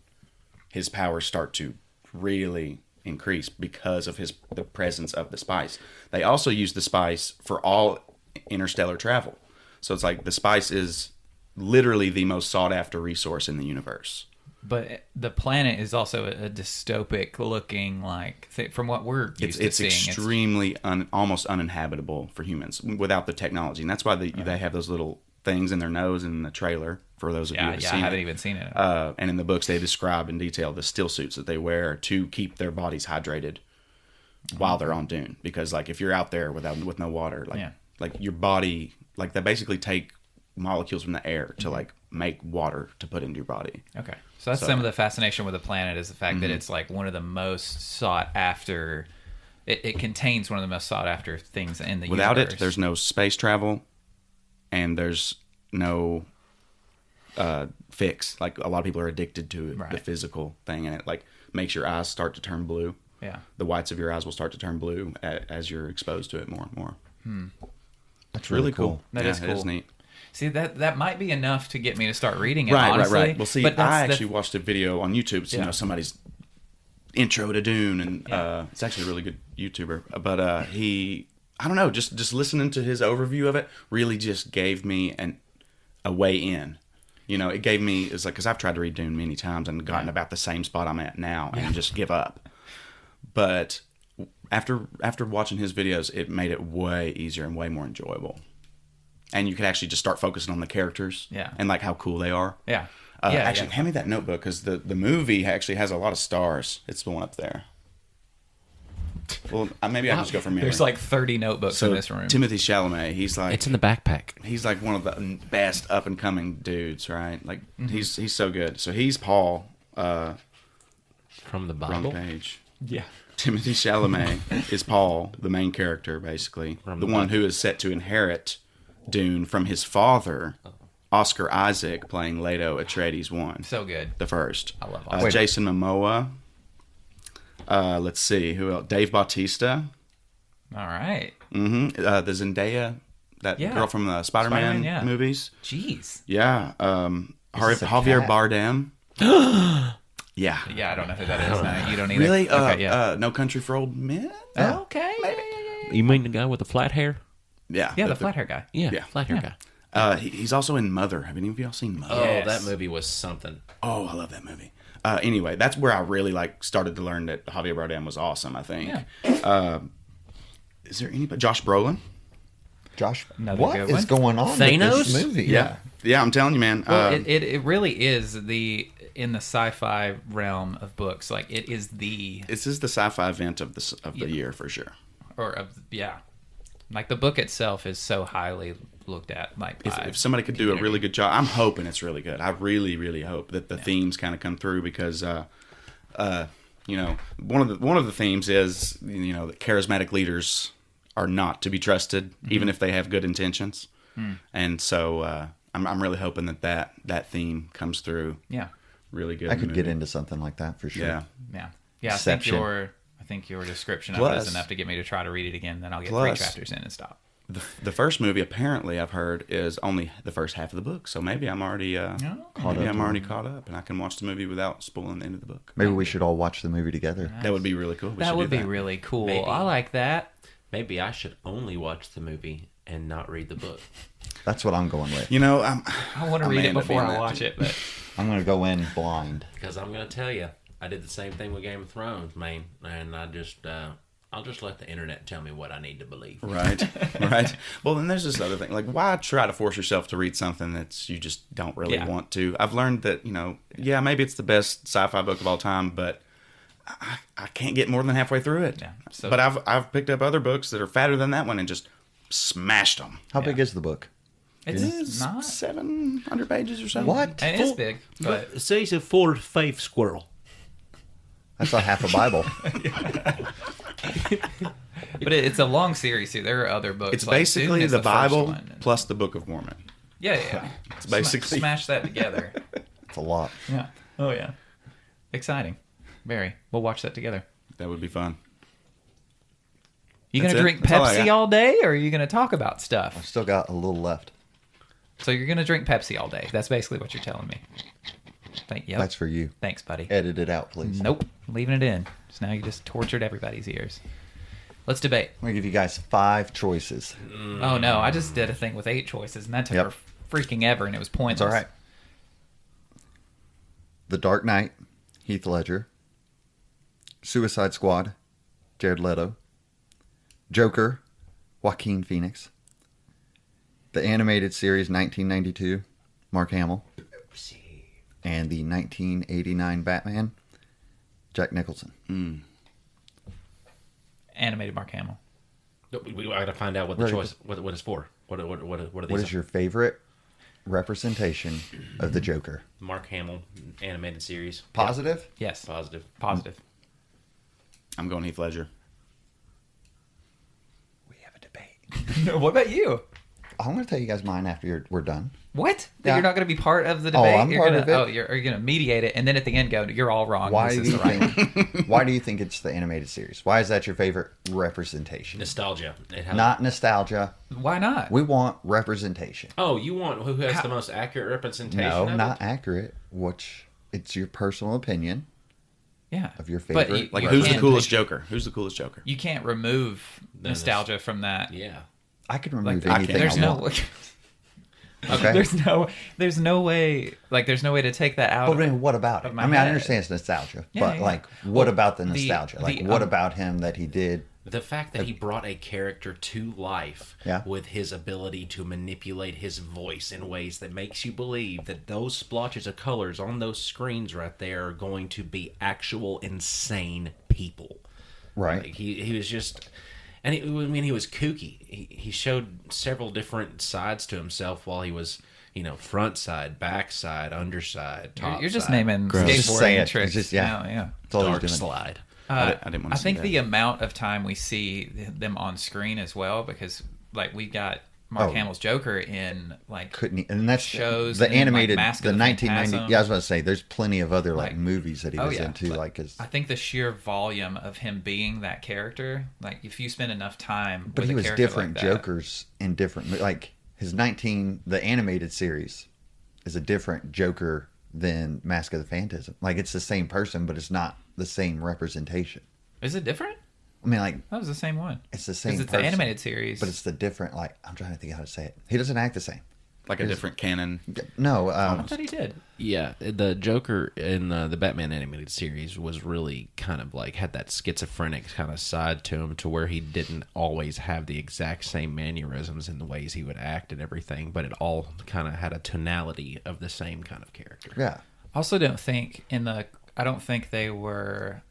his powers start to really increase because of the presence of the spice. They also use the spice for all interstellar travel. So it's like the spice is literally the most sought after resource in the universe. But the planet is also a dystopic looking, like, from what we're used to It's seeing. extremely almost uninhabitable for humans without the technology, and that's why they have those little things in their nose in the trailer. For those of you who have I seen haven't it. even seen it. And in the books, they describe in detail the still suits that they wear to keep their bodies hydrated while they're on Dune. Because like if you're out there with no water, like your body, like they basically take molecules from the air to like make water to put into your body. Okay. So that's some of the fascination with the planet, is the fact that it's like one of the most sought after. It contains one of the most sought after things in the Without universe. it, there's no space travel, and there's no fix. Like a lot of people are addicted to it, the Right. physical thing, and it like makes your eyes start to turn blue. Yeah. The whites of your eyes will start to turn blue as you're exposed to it more and more. That's Really cool. That is It cool. is neat. See, that might be enough to get me to start reading it. Right, honestly. right. Well, see, but I actually watched a video on YouTube. So, Yeah. you know, somebody's intro to Dune, and Yeah. it's actually a really good YouTuber. But I don't know, just listening to his overview of it really just gave me a way in. You know, it gave me, it's like, because I've tried to read Dune many times and gotten about the same spot I'm at now and just give up. But after watching his videos, it made it way easier and way more enjoyable. And you could actually just start focusing on the characters and like how cool they are. Yeah. Actually, hand me that notebook, because the movie actually has a lot of stars. It's the one up there. Well, maybe I can just go from here. There's like 30 notebooks so in this room. Timothy Chalamet, he's like It's in the backpack. he's like one of the best up and coming dudes, right? Like he's so good. So he's Paul. From the Wrong Bible. page. Yeah. Timothy Chalamet is Paul, the main character, basically, the one who is set to inherit Dune from his father, Oscar Isaac, playing Leto Atreides I, So good. the first. I love Oscar. Jason Momoa. Let's see who else. Dave Bautista. All right. The Zendaya, that Yeah. girl from the Spider-Man, Spider-Man, yeah. movies. Jeez. Yeah. This is a Javier cat. Bardem. Yeah. Yeah, I don't know who that is. No, you don't either. Really? Okay, yeah. No Country for Old Men? Okay. You mean the guy with the flat hair? Yeah. Yeah, the flat hair guy. Yeah, flat hair guy. He's also in Mother. Have any of y'all seen Mother? Oh, Yes. that movie was something. Oh, I love that movie. Anyway, that's where I really started to learn that Javier Bardem was awesome, I think. Yeah. Is there anybody? Josh Brolin? Josh, Another what good is one. going on Thanos? with this movie? Yeah, I'm telling you, man. Well, it really is in the sci-fi realm of books. Like, it is this is the sci-fi event of the year for sure. or like the book itself is so highly looked at. Like If somebody could do a really good job, I'm hoping it's really good. I really, really hope that the themes kind of come through because, you know, one of the themes is, you know, that charismatic leaders are not to be trusted, even if they have good intentions. And so I'm really hoping that theme comes through. Yeah. Really good. I could get into something like that for sure. Yeah. Yeah. I think your description of it Plus- is enough to get me to try to read it again. Then I'll get 3 Plus- chapters in and stop. The first movie, apparently, I've heard, is only the first half of the book. So maybe I'm already caught up, and I can watch the movie without spoiling the end of the book. Maybe we should all watch the movie together. That would be really cool. That would be really cool. Maybe. I like that. Maybe I should only watch the movie and not read the book. That's what I'm going with. You know, I want to I read may it end up before being I that watch too. it, but I'm going to go in blind. Because I'm going to tell you, I did the same thing with Game of Thrones, man. And I'll just let the internet tell me what I need to believe. right. Well, then there's this other thing. Like, why try to force yourself to read something that you just don't really want to? I've learned that, you know, maybe it's the best sci-fi book of all time, but I can't get more than halfway through it. Yeah, so- But I've picked up other books that are fatter than that one and just smashed them. How big is the book? it's not. 700 pages or so. What? It is big, but It says a 4-5 squirrel. That's not half a Bible. it's a long series too. There are other books. It's like basically Dune is the first Bible one, and- plus the Book of Mormon. Yeah. It's basically smash that together. It's a lot. Yeah. Oh yeah. Exciting. Very. We'll watch that together. That would be fun. You That's gonna it. drink That's all I Pepsi got. all day, or are you gonna talk about stuff? I've still got a little left. So you're gonna drink Pepsi all day. That's basically what you're telling me. Yep. That's for you. Thanks, buddy. Edit it out, please. Nope. Leaving it in. So now you just tortured everybody's ears. Let's debate. I'm going to give you guys 5 choices. Oh no, I just did a thing with 8 choices, and that took Yep. freaking ever, and it was pointless. It's all right. The Dark Knight, Heath Ledger. Suicide Squad, Jared Leto. Joker, Joaquin Phoenix. The animated series 1992, Mark Hamill. And the 1989 Batman, Jack Nicholson. Animated Mark Hamill. We got to find out what the Right. choice, what it's for. What are these? What is your favorite representation of the Joker? Mark Hamill animated series? Positive? Yes. Positive. Positive. I'm going Heath Ledger. We have a debate. What about you? I'm going to tell you guys mine after we're done. What? That Yeah. you're not going to be part of the Oh, debate? I'm you're part gonna, of it. Oh, you're going to mediate it, and then at the end go, you're all wrong. Why This do is you the right one. think? Why do you think it's the animated series? Why is that your favorite representation? Nostalgia. It has, Not nostalgia. Why not? We want representation. Oh, you want who has How- the most accurate representation? No, of not it? accurate. Which it's your personal opinion Yeah. of your But favorite. Like, you who's the can't- coolest Joker? Who's the coolest Joker? You can't remove nostalgia from that. Yeah. I can Like, remove anything there's I no. want. Okay. There's no way. Like, there's no way to take that out. But I mean, what about it? of my I mean, I head. understand it's nostalgia, Yeah, but yeah. like, what Well, about the the- nostalgia? Like, the, what about him that he did? The fact that he brought a character to life Yeah. with his ability to manipulate his voice in ways that makes you believe that those splotches of colors on those screens right there are going to be actual insane people. Right. Like he was just, and I mean, he was kooky. He showed several different sides to himself while he was, front side, back side, underside, top You're just side. naming Just say skateboarding it. tricks. It's just- yeah. now, yeah. That's all dark he's doing. slide. I didn't want I to see think that. the amount of time we see them on screen as well, because like we got Mark Oh. Hamill's Joker in like Couldn't, and that's shows the and then, like, animated, Mask the of the 1990. Phantasm. Yeah, I was about to say, there's plenty of other like Like, movies that he oh, was yeah, into, but like his. I think the sheer volume of him being that character, like if you spend enough time, But with he a was character different like that, Jokers in different, like the animated series is a different Joker than Mask of the Phantasm. Like it's the same person, but it's not the same representation. Is it different? I mean, like That was the same one. it's the same. Because it's person, the animated series. but it's the different. Like I'm trying to think how to say it. He doesn't act the same. like a different canon. No, I thought he did. Yeah, the Joker in the Batman animated series was really kind of like had that schizophrenic kind of side to him, to where he didn't always have the exact same mannerisms in the ways he would act and everything, but it all kind of had a tonality of the same kind of character. yeah. Also, I don't think they were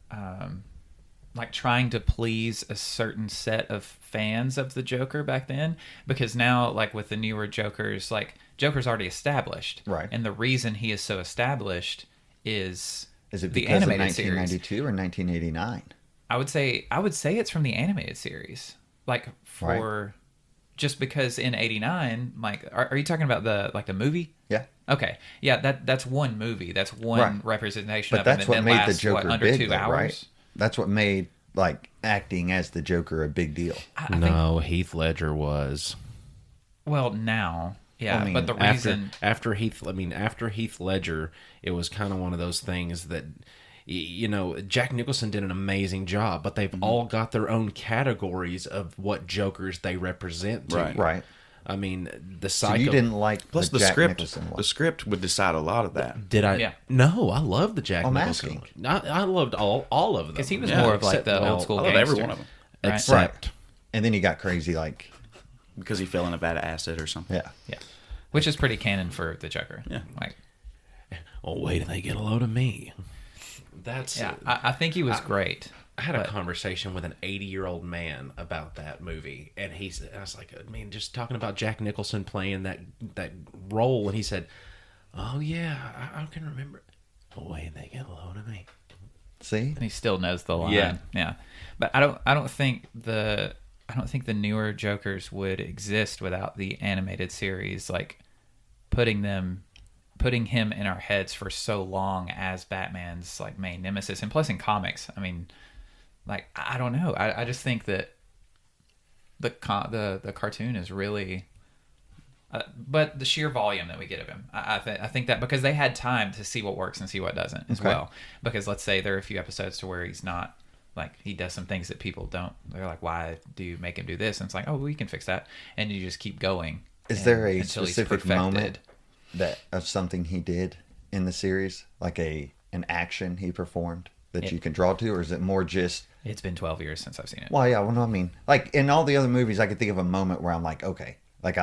like trying to please a certain set of fans of the Joker back then, because now like with the newer Jokers, like Joker's already established, Right. And the reason he is so established is Is it the because of animated series. 1992 or 1989? I would say it's from the animated series, like for just because in '89, like are you talking about the movie? Yeah. Okay, yeah, that's one movie, that's one Right. representation But of him that's that what made the lasts, Joker under big, 2 though, hours. right? That's what made like acting as the Joker a big deal. I think, No, Heath Ledger was. well, now, yeah, I mean, but the After, reason after Heath Ledger, it was kind of one of those things that, you know, Jack Nicholson did an amazing job, but they've all got their own categories of what Jokers they represent. To. Right. I mean, the So psycho. you didn't like Plus the the Jack script. Nicholson one. The script would decide a lot of that. Did I? Yeah. No, I love the Jack I'm Nicholson. asking. one. I loved all of them because he was Yeah, more of like except- the well, old school I love gangster. every one of them Right. except. And then he got crazy, like, because he fell in a vat of acid or something. yeah. Yeah, which is pretty canon for the Joker. Yeah. like Oh, wait till they get a load of me. That's yeah, I think he was great. I had a but- conversation with an 80-year-old man about that movie, and I was like, I mean, just talking about Jack Nicholson playing that role, and he said, "Oh yeah, I can remember." Oh wait, they get a load of me. See? And he still knows the line. Yeah. Yeah. But I don't think the newer Jokers would exist without the animated series, like putting him in our heads for so long as Batman's like main nemesis. And plus in comics, I mean, like I don't know. I just think that the cartoon is really but the sheer volume that we get of him, I think that because they had time to see what works and see what doesn't as Okay. well. Because let's say there are a few episodes to where he's not, like, he does some things that people don't. They're like, why do you make him do this? And it's like, oh, we can fix that. And you just keep going. Is there a until he's specific perfected. moment that of something he did in the series, like an action he performed that you can draw to, or is it more just? It's been 12 years since I've seen it. Well, yeah. Well, no, I mean, like in all the other movies, I could think of a moment where I'm like, okay, like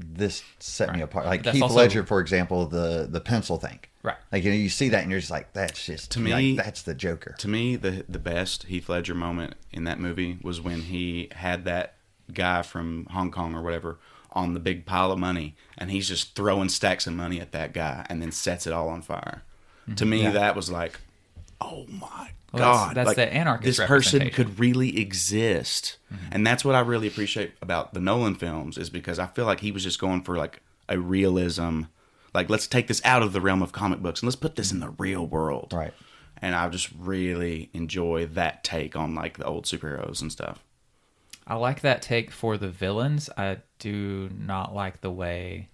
this set me Right. apart. Like That's Heath also- Ledger, for example, the pencil thing. Right. Like you see that and you're just like, that's just To me, like, that's the Joker. To me, the best Heath Ledger moment in that movie was when he had that guy from Hong Kong or whatever on the big pile of money, and he's just throwing stacks of money at that guy and then sets it all on fire. To me, Yeah. that was like, oh my Well, God. that's like, the anarchist this person representation. could really exist. And that's what I really appreciate about the Nolan films, is because I feel like he was just going for like a realism. Like, let's take this out of the realm of comic books and let's put this in the real world. Right. And I just really enjoy that take on like the old superheroes and stuff. I like that take for the villains. I do not like the way.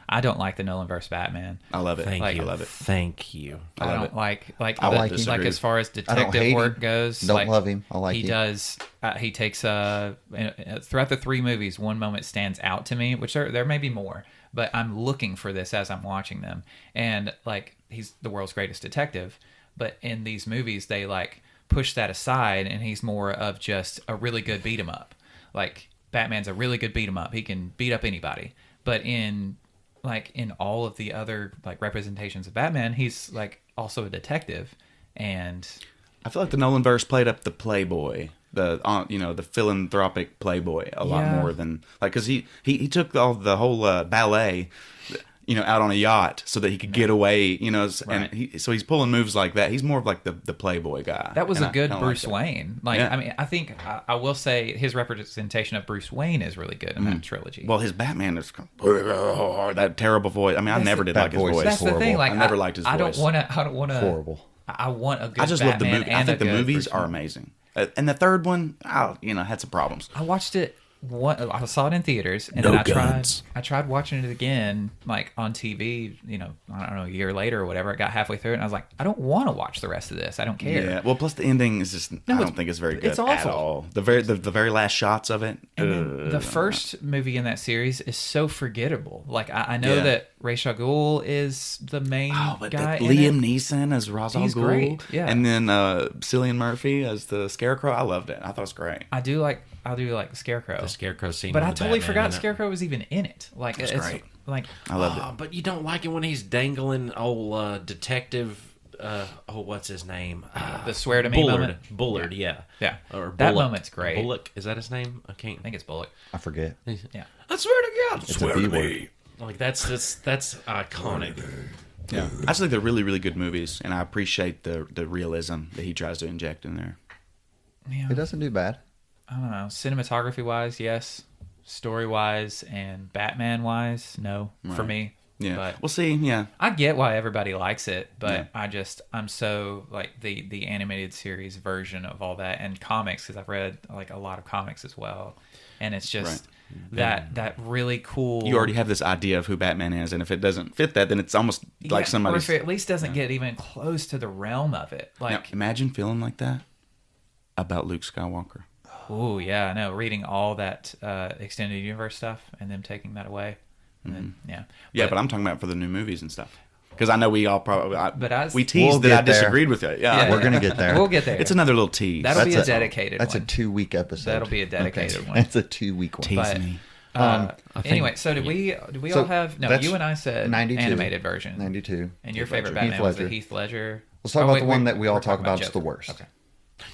I don't like the Nolan versus Batman. I love it. Thank Like- you. I love it. Thank you. I love don't it. like I like him. like as far as I don't detective hate work him. goes. Don't like, love him. I like he him. does. He takes throughout the 3 movies. One moment stands out to me, which there may be more, but I'm looking for this as I'm watching them. And like he's the world's greatest detective, but in these movies they like push that aside, and he's more of just a really good beat 'em up. Like Batman's a really good beat 'em up. He can beat up anybody. But in all of the other like representations of Batman, he's like also a detective. And I feel like the Nolan verse played up the playboy, the philanthropic playboy a lot Yeah. more than like, because he took the whole ballet, out on a yacht so that he could get away, Right. and so he's pulling moves like that. He's more of like the playboy guy. that was And a I good kinda Bruce like Wayne. Like, Yeah. I mean, I think I will say his representation of Bruce Wayne is really good in that trilogy. that. Well, his Batman is that terrible voice. I mean, I never did that like his voice voice. that's the thing. horrible. Like, I never liked his I don't voice. want to. Horrible. I want a good. I just love the Batman movie. I and think a the good movies Bruce are Wayne. amazing. And the third one, had some problems. I watched it. I saw it in theaters, and No then guns. I tried watching it again, like on TV. I don't know, a year later or whatever. I got halfway through it, and I was like, I don't want to watch the rest of this. I don't care. Yeah. Well, plus the ending is just I it's- don't think it's very good it's at awful. all. The very last shots of it. And then the first movie in that series is so forgettable. Like I know Yeah. that Ra's al Ghul is the main but guy. in Liam it. Neeson as Ra's al He's Ghul, great, yeah. and then Cillian Murphy as the Scarecrow. I loved it. I thought it was great. I do like the Scarecrow. The Scarecrow scene. But with I the totally Batman forgot in it. Scarecrow was even in it. Like it's great. like I loved it. But you don't like it when he's dangling old detective what's his name? The swear to me Bullard. moment. Bullard, yeah. Yeah. Or That Bullock. moment's great. Bullock, is that his name? I can't I think it's Bullock. I forget. Yeah. I swear to God. It's a B word. Like that's iconic. Yeah, I just think they're really, really good movies, and I appreciate the realism that he tries to inject in there. Yeah. It doesn't do bad. I don't know. Cinematography wise, yes. Story wise and Batman wise, no. For Right. me. Yeah. But Well, see, yeah. I get why everybody likes it, but Yeah. I'm so like the animated series version of all that and comics, because I've read like a lot of comics as well, and it's just that really cool. You already have this idea of who Batman is, and if it doesn't fit that, then it's almost like or somebody's. if it at least doesn't get even close to the realm of it. Now, Like, imagine feeling like that about Luke Skywalker. oh yeah, no, reading all that extended universe stuff and them taking that away, and then, Yeah, but I'm talking about for the new movies and stuff. Because I know we all probably. We teased We'll that get I there. disagreed with it. Yeah, We're gonna get there. We'll get there. It's another little tease. That'll be a That's dedicated That's one. a 2-week episode. That'll be a dedicated one. That's a 2-week one. Tease But, me. anyway, so did we So all have? No, that's you and I said 92. animated version. 92. And your favorite Heath Batman was the Ledger. Heath Ledger. Let's talk Oh, about wait, the one wait, that we all we're talk talking about is the Joker. worst. Okay.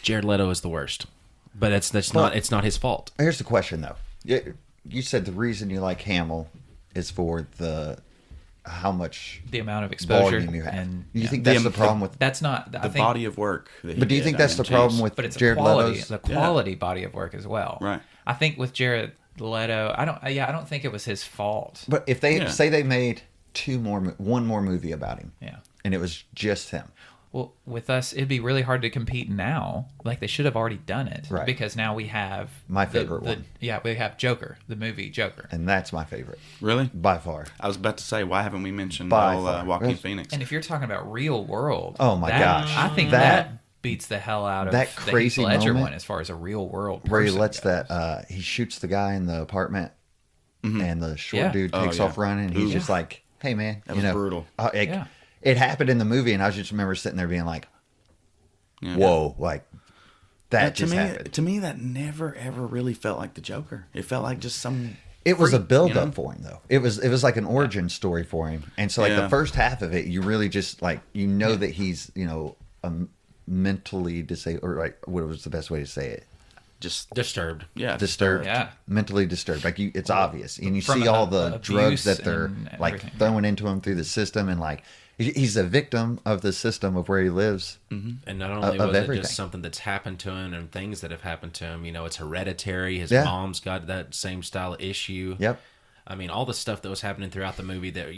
Jared Leto is the worst, but it's Well- not. It's not his fault. Here's the question, though. You said the reason you like Hamill is for how much The amount of exposure volume you have. and you think The- that's the problem with? that's not I The think, body of work. That he But do you did, think I that's mean, the problem geez. with but it's Jared quality, Leto's? the quality body of work as well. Right. I think with Jared Leto, I don't think it was his fault. But if they Yeah. say they made one more movie about him, Yeah. and it was just him, Well, with us, it'd be really hard to compete now. Like they should have already done it, Right. Because now we have My favorite one. Yeah, we have Joker, the movie Joker. and that's my favorite Really? by far. I was about to say, why haven't we mentioned By old, far. Joaquin Yes. Phoenix? And if you're talking about real world, Oh my gosh. I think That- that beats the hell out of that the crazy Heath Ledger moment one as far as a real world Where he person lets goes. that he shoots the guy in the apartment, and the short Yeah. dude Oh, takes yeah. off running. And he's Ooh. just like, "Hey man, That was brutal. Yeah. It happened in the movie, and I just remember sitting there being like, Yeah. "Whoa!" Like that to just me, happened. to me, that never ever really felt like the Joker. It felt like just some. It was a freak, build you know? up for him, though. It was like an origin story for him, and so like Yeah. the first half of it, you really just like that he's mentally disabled, or like what was the best way to say it? Just Disturbed. yeah, Disturbed, Yeah. mentally disturbed. Like it's obvious, and you From see all the abuse drugs that they're and like everything. throwing into him through the system, and like he's a victim of the system of where he lives. And not only Of was it everything. just something that's happened to him and things that have happened to him, it's hereditary. His Yeah. mom's got that same style of issue. Yep. I mean, all the stuff that was happening throughout the movie that,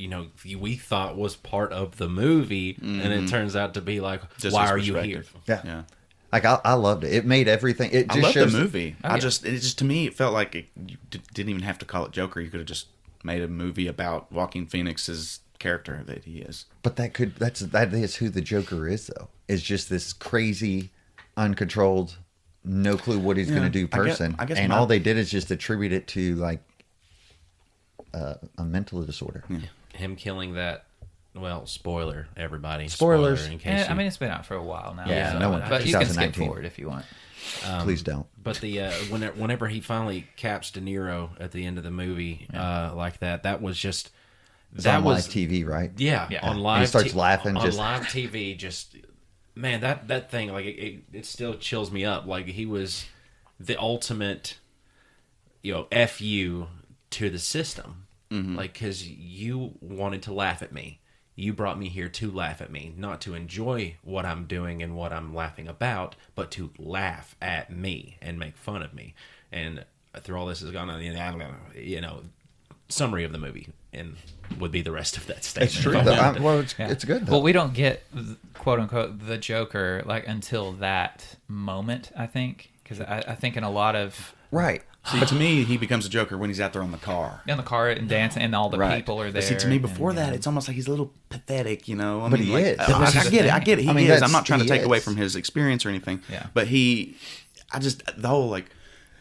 we thought was part of the movie, and it turns out to be like, Just why his are you here? perspective. Yeah. Yeah. Like I loved it. It made everything. It I just love shows the movie. Oh, yeah. It just to me it felt like you didn't even have to call it Joker. You could have just made a movie about Joaquin Phoenix's character that he is. But that is who the Joker is, though. Is just this crazy, uncontrolled, no clue what he's going to do I guess- person, I guess and my- all they did is just attribute it to like a mental disorder. Him killing that, spoiler, everybody. Spoilers. Spoiler in case I you- mean, it's been out for a while now. Yeah, so- no one- But you can skip 2019. forward if you want. Please don't. But the whenever he finally caps De Niro at the end of the movie, like that was just It's that on was live TV, right? yeah, Yeah. on And live. he starts laughing, on just- live TV. Just man, that thing like it still chills me up. Like he was the ultimate, f you to the system. Like because you wanted to laugh at me. You brought me here to laugh at me, not to enjoy what I'm doing and what I'm laughing about, but to laugh at me and make fun of me. And through all this has gone on, summary of the movie, and would be the rest of that statement. It's true. If I wanted to- Well, it's Yeah. good. Though. Well, we don't get quote unquote the Joker like until that moment. I think because I think in a lot of right. See, to me, he becomes a Joker when he's out there on the car. in the car and dancing and all the people are there. But see, to me, before and, that, it's almost like he's a little pathetic, I But mean, he like, is. I That's the get it. I thing. get it. He I mean, is. I'm not trying to he take away is. from his experience or anything. Yeah. But the whole like,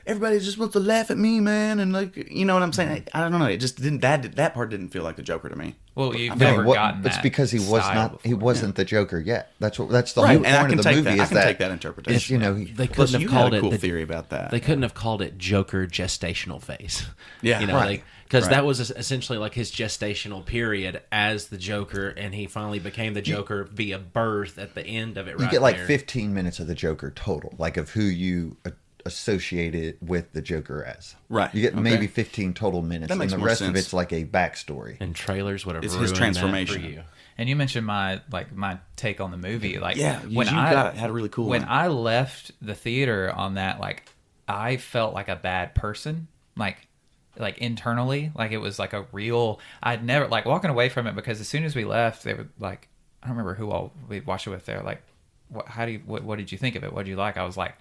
everybody just wants to laugh at me, man, and like, you know what I'm saying? I don't know. It just didn't. That part didn't feel like the Joker to me. Well, you've No, never gotten that. It's because he was style not. He before. wasn't the Joker yet. That's the Right, whole and I point can of the take movie. that. I Is can that take that interpretation. it's, you know, They Plus, couldn't you have called had a it cool the- theory about that. They couldn't have called it Joker gestational phase. Yeah, you know, right. because Right. that was essentially like his gestational period as the Joker, and he finally became the Joker via birth at the end of it. you Right get like there. 15 minutes of the Joker total, like of who you associate it with the Joker as. Right, You get okay. maybe 15 total minutes, That makes and the more rest of sense. it's like a backstory. and trailers would have It's ruined his that transformation. for you. And you mentioned my take on the movie. Like, Yeah, when you had a really cool when one. I left the theater on that, like, I felt like a bad person, like internally, like it was like a real. I'd never like walking away from it because as soon as we left, they were like, I don't remember who all we watched it with. They're like, what did you think of it? What did you like? I was like,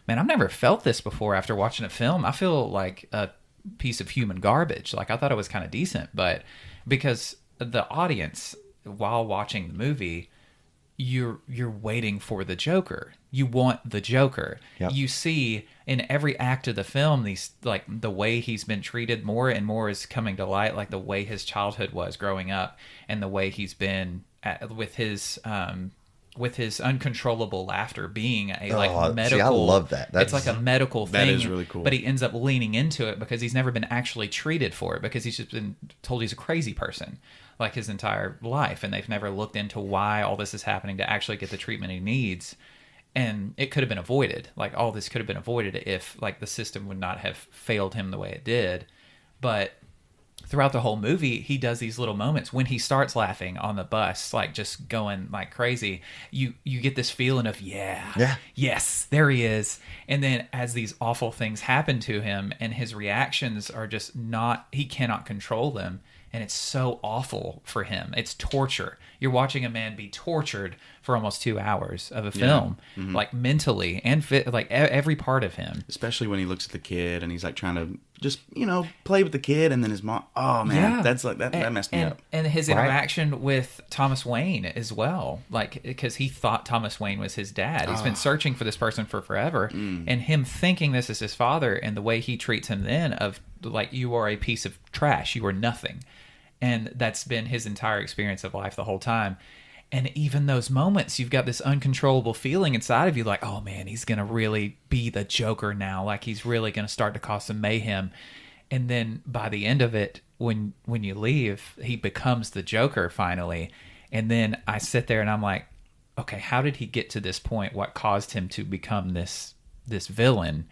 man, I've never felt this before after watching a film. I feel like a piece of human garbage. Like, I thought it was kind of decent, but because the audience, while watching the movie, you're waiting for the Joker. You want the Joker. Yep. You see in every act of the film, these, like, the way he's been treated more and more is coming to light, like the way his childhood was growing up and the way he's been with his uncontrollable laughter being a medical. See, I love that. It's like a medical That thing. is really cool. But he ends up leaning into it because he's never been actually treated for it, because he's just been told he's a crazy person like his entire life, and they've never looked into why all this is happening to actually get the treatment he needs. And it could have been avoided. Like, all this could have been avoided if, like, the system would not have failed him the way it did. But throughout the whole movie, he does these little moments when he starts laughing on the bus, like just going like crazy. You get this feeling of yes, there he is. And then as these awful things happen to him, and his reactions are just not, he cannot control them, and it's so awful for him. It's torture. You're watching a man be tortured for almost 2 hours of a film, like mentally and like every part of him. Especially when he looks at the kid and he's like trying to just, you know, play with the kid, and then his mom. Oh man, that's like that messed me up. And his Right. interaction with Thomas Wayne as well, like, because he thought Thomas Wayne was his dad. He's been searching for this person for forever, and him thinking this is his father, and the way he treats him then of like, you are a piece of trash, you are nothing. And that's been his entire experience of life the whole time. And even those moments, you've got this uncontrollable feeling inside of you, like, oh man, he's going to really be the Joker now. Like, he's really going to start to cause some mayhem. And then by the end of it, when you leave, he becomes the Joker finally. And then I sit there and I'm like, okay, how did he get to this point? What caused him to become this villain?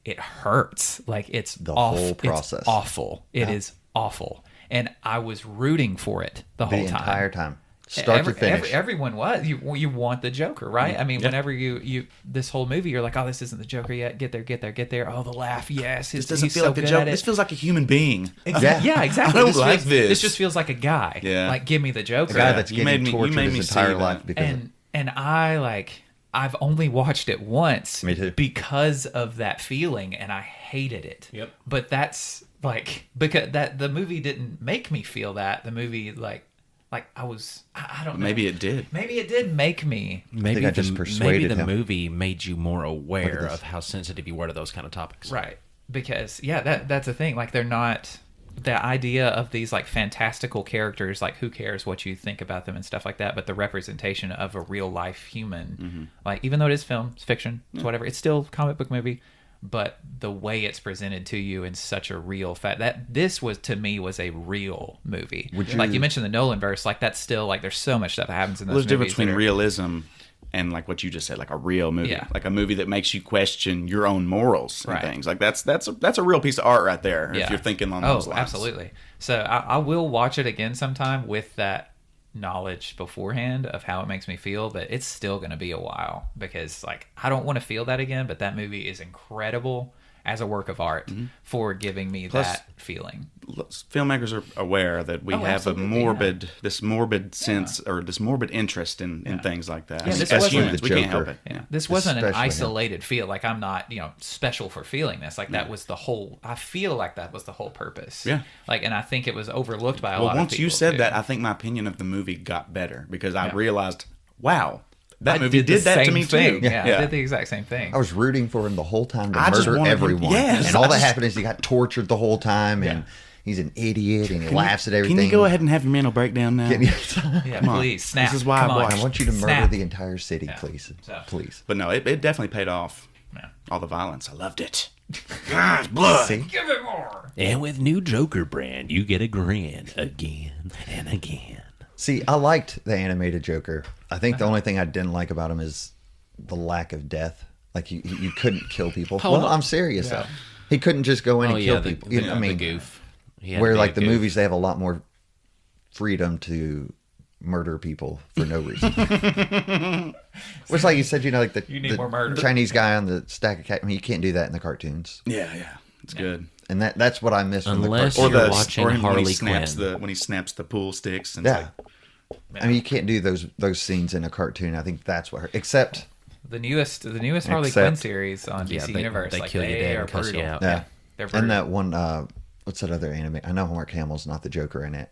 It hurts. Like, it's The awful. whole process. It's awful. It is awful. And I was rooting for it the whole time. Entire time, start to finish. Everyone was. You want the Joker, right? I mean, whenever you this whole movie, you're like, oh, this isn't the Joker yet. Get there. Oh, the laugh. Yes, This doesn't he's feel so like the good Joker. at it. This feels like a human being. Yeah, exactly. I don't like this. This just feels like a guy. Yeah. Like, give me the Joker. a guy that's You getting made me- you tortured made me his see entire that. life because of and I've only watched it once. Me too. Because of that feeling, and I hated it. Yep. But that's like, because that the movie didn't make me feel that. The movie like I don't know. Maybe it did. Maybe it did make me. Maybe I just maybe persuaded the him. movie made you more aware this. of how sensitive you were to those kind of topics. Right. Because that's the thing. Like, they're not, the idea of these like fantastical characters, like, who cares what you think about them and stuff like that, but the representation of a real life human, like, even though it is film, it's fiction, it's whatever, it's still a comic book movie, but the way it's presented to you in such a real fact, that this was, to me, was a real movie. Like you mentioned the Nolan verse, like, that's still like, there's so much stuff that happens in those There's a difference movies between that are- realism and like what you just said, like a real movie, Yeah. like a movie that makes you question your own morals and Right. things. Like that's a real piece of art right there. If you're thinking on those lines. Absolutely. So I will watch it again sometime with that knowledge beforehand of how it makes me feel, but it's still going to be a while, because like, I don't want to feel that again, but that movie is incredible as a work of art for giving me Plus, that feeling. Filmmakers are aware that we have absolutely, this morbid sense or this morbid interest in things like that. Yeah, this As wasn't humans, the we can't help Joker. it. Yeah. This wasn't an Especially him. isolated feel. Like, I'm not, special for feeling this. Like, that was the whole, I feel like that was the whole purpose. Yeah. Like, and I think it was overlooked by a Well, lot of once people. you said too. that, I think my opinion of the movie got better because I realized, wow, That I movie did the did that to same me thing. too. Yeah, I did the exact same thing. I was rooting for him the whole time to I just murder wanted him- everyone. yes, and all I that just- happened is he got tortured the whole time, and he's an idiot, and he laughs at everything. Can you go ahead and have your mental breakdown now? Yeah, Come on. please snap. This is why Come I on. watched. I want you to murder Snap. the entire city, please. So- Please. But no, it definitely paid off. Yeah. All the violence. I loved it. God's blood. See? Give it more. And with new Joker brand, you get a grin again and again. See, I liked the animated Joker. I think the only thing I didn't like about him is the lack of death. Like, you couldn't kill people. Oh, well, no. I'm serious, though. He couldn't just go in Oh and yeah, kill the, people. the, I mean, the goof. He had to where, be a like, the goof. movies, they have a lot more freedom to murder people for no reason. Which, like you said, like You need the more murder. Chinese guy on the stack of cat. I mean, you can't do that in the cartoons, Yeah. It's good. and that's what I miss from the Unless cartoons. you're watching when Harley he snaps Quinn. when he snaps the pool sticks. And Yeah. It's I mean, you can't do those scenes in a cartoon. I think that's what hurt. Except, The newest Harley Except- Quinn series on DC Universe. They like, kill you they dead are and cuss you brutal. out. yeah. They're brutal. And that one, what's that other anime? I know Mark Hamill's not the Joker in it.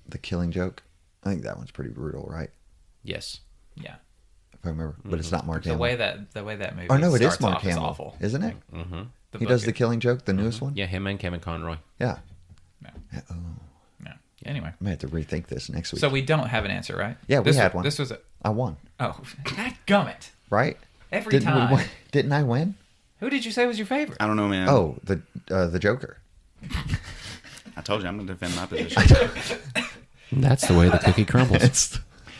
The Killing Joke. I think that one's pretty brutal, right? Yes. Yeah. If I remember, but it's not Mark The Hamill. way that movie Oh no, it is starts Mark off is Hamill, awful. isn't it? Mm-hmm. The He book does the is- Killing Joke, the newest one. Yeah, him and Kevin Conroy. Yeah. Yeah. Yeah, oh, Yeah. Anyway, I may have to rethink this next week. so we don't have an answer, right? Yeah, we This had was- one. This was I won, gummit. right? Every Didn't we time. win? Didn't I win? Who did you say was your favorite? I don't know, man. Oh, the Joker. I told you I'm going to defend my position. That's the way the cookie crumbles. It's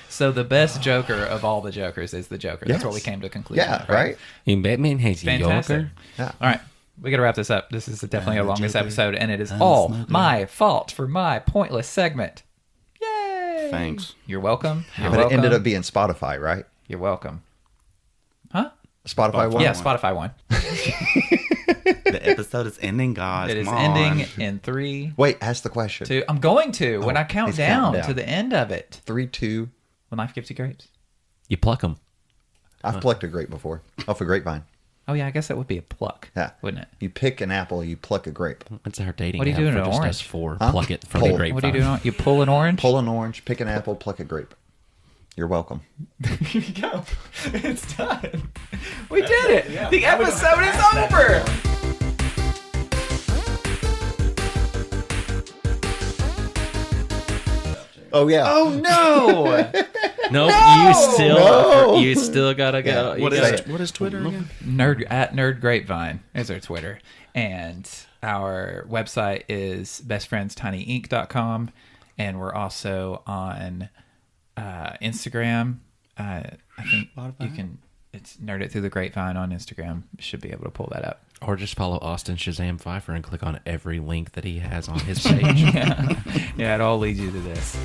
So the best Joker of all the Jokers is the Joker. That's what we Yes. came to a conclusion. yeah, right. In Batman has a Fantastic. Joker. Yeah. All right. We got to wrap this up. This is definitely our longest Joker. episode, and it is all my fault for my pointless segment. Yay! Thanks. You're welcome. You're But welcome. it ended up being Spotify, right? You're welcome. Huh? Spotify won. Yeah, Spotify won. The episode is ending, guys. It is Come on. ending in 3, Wait, ask the question. 2. I'm going to when I count he's down, counting down. to the end of it. 3, 2. When life gives you grapes. You pluck them. I've plucked a grape before off a grapevine. Oh yeah, I guess that would be a pluck. Yeah, Wouldn't it? You pick an apple, you pluck a grape. It's our dating What are you app doing for to just orange? us four. Huh? Pluck it from Pull. the grapevine. What are you doing? You pull an orange? Pull an orange, pick an apple, pluck a grape. You're welcome. Here you go. It's done. We did it. The episode is over. Oh yeah. Oh no! Nope, No! you still gotta go. Yeah. You What gotta- is what is Twitter again? Nerd Grapevine is our Twitter, and our website is bestfriendstinyinc.com, and we're also on Instagram. I think you can. It's Nerd It Through the Grapevine on Instagram. You should be able to pull that up. Or just follow Austin Shazam Pfeiffer and click on every link that he has on his page. Yeah, it all leads you to this.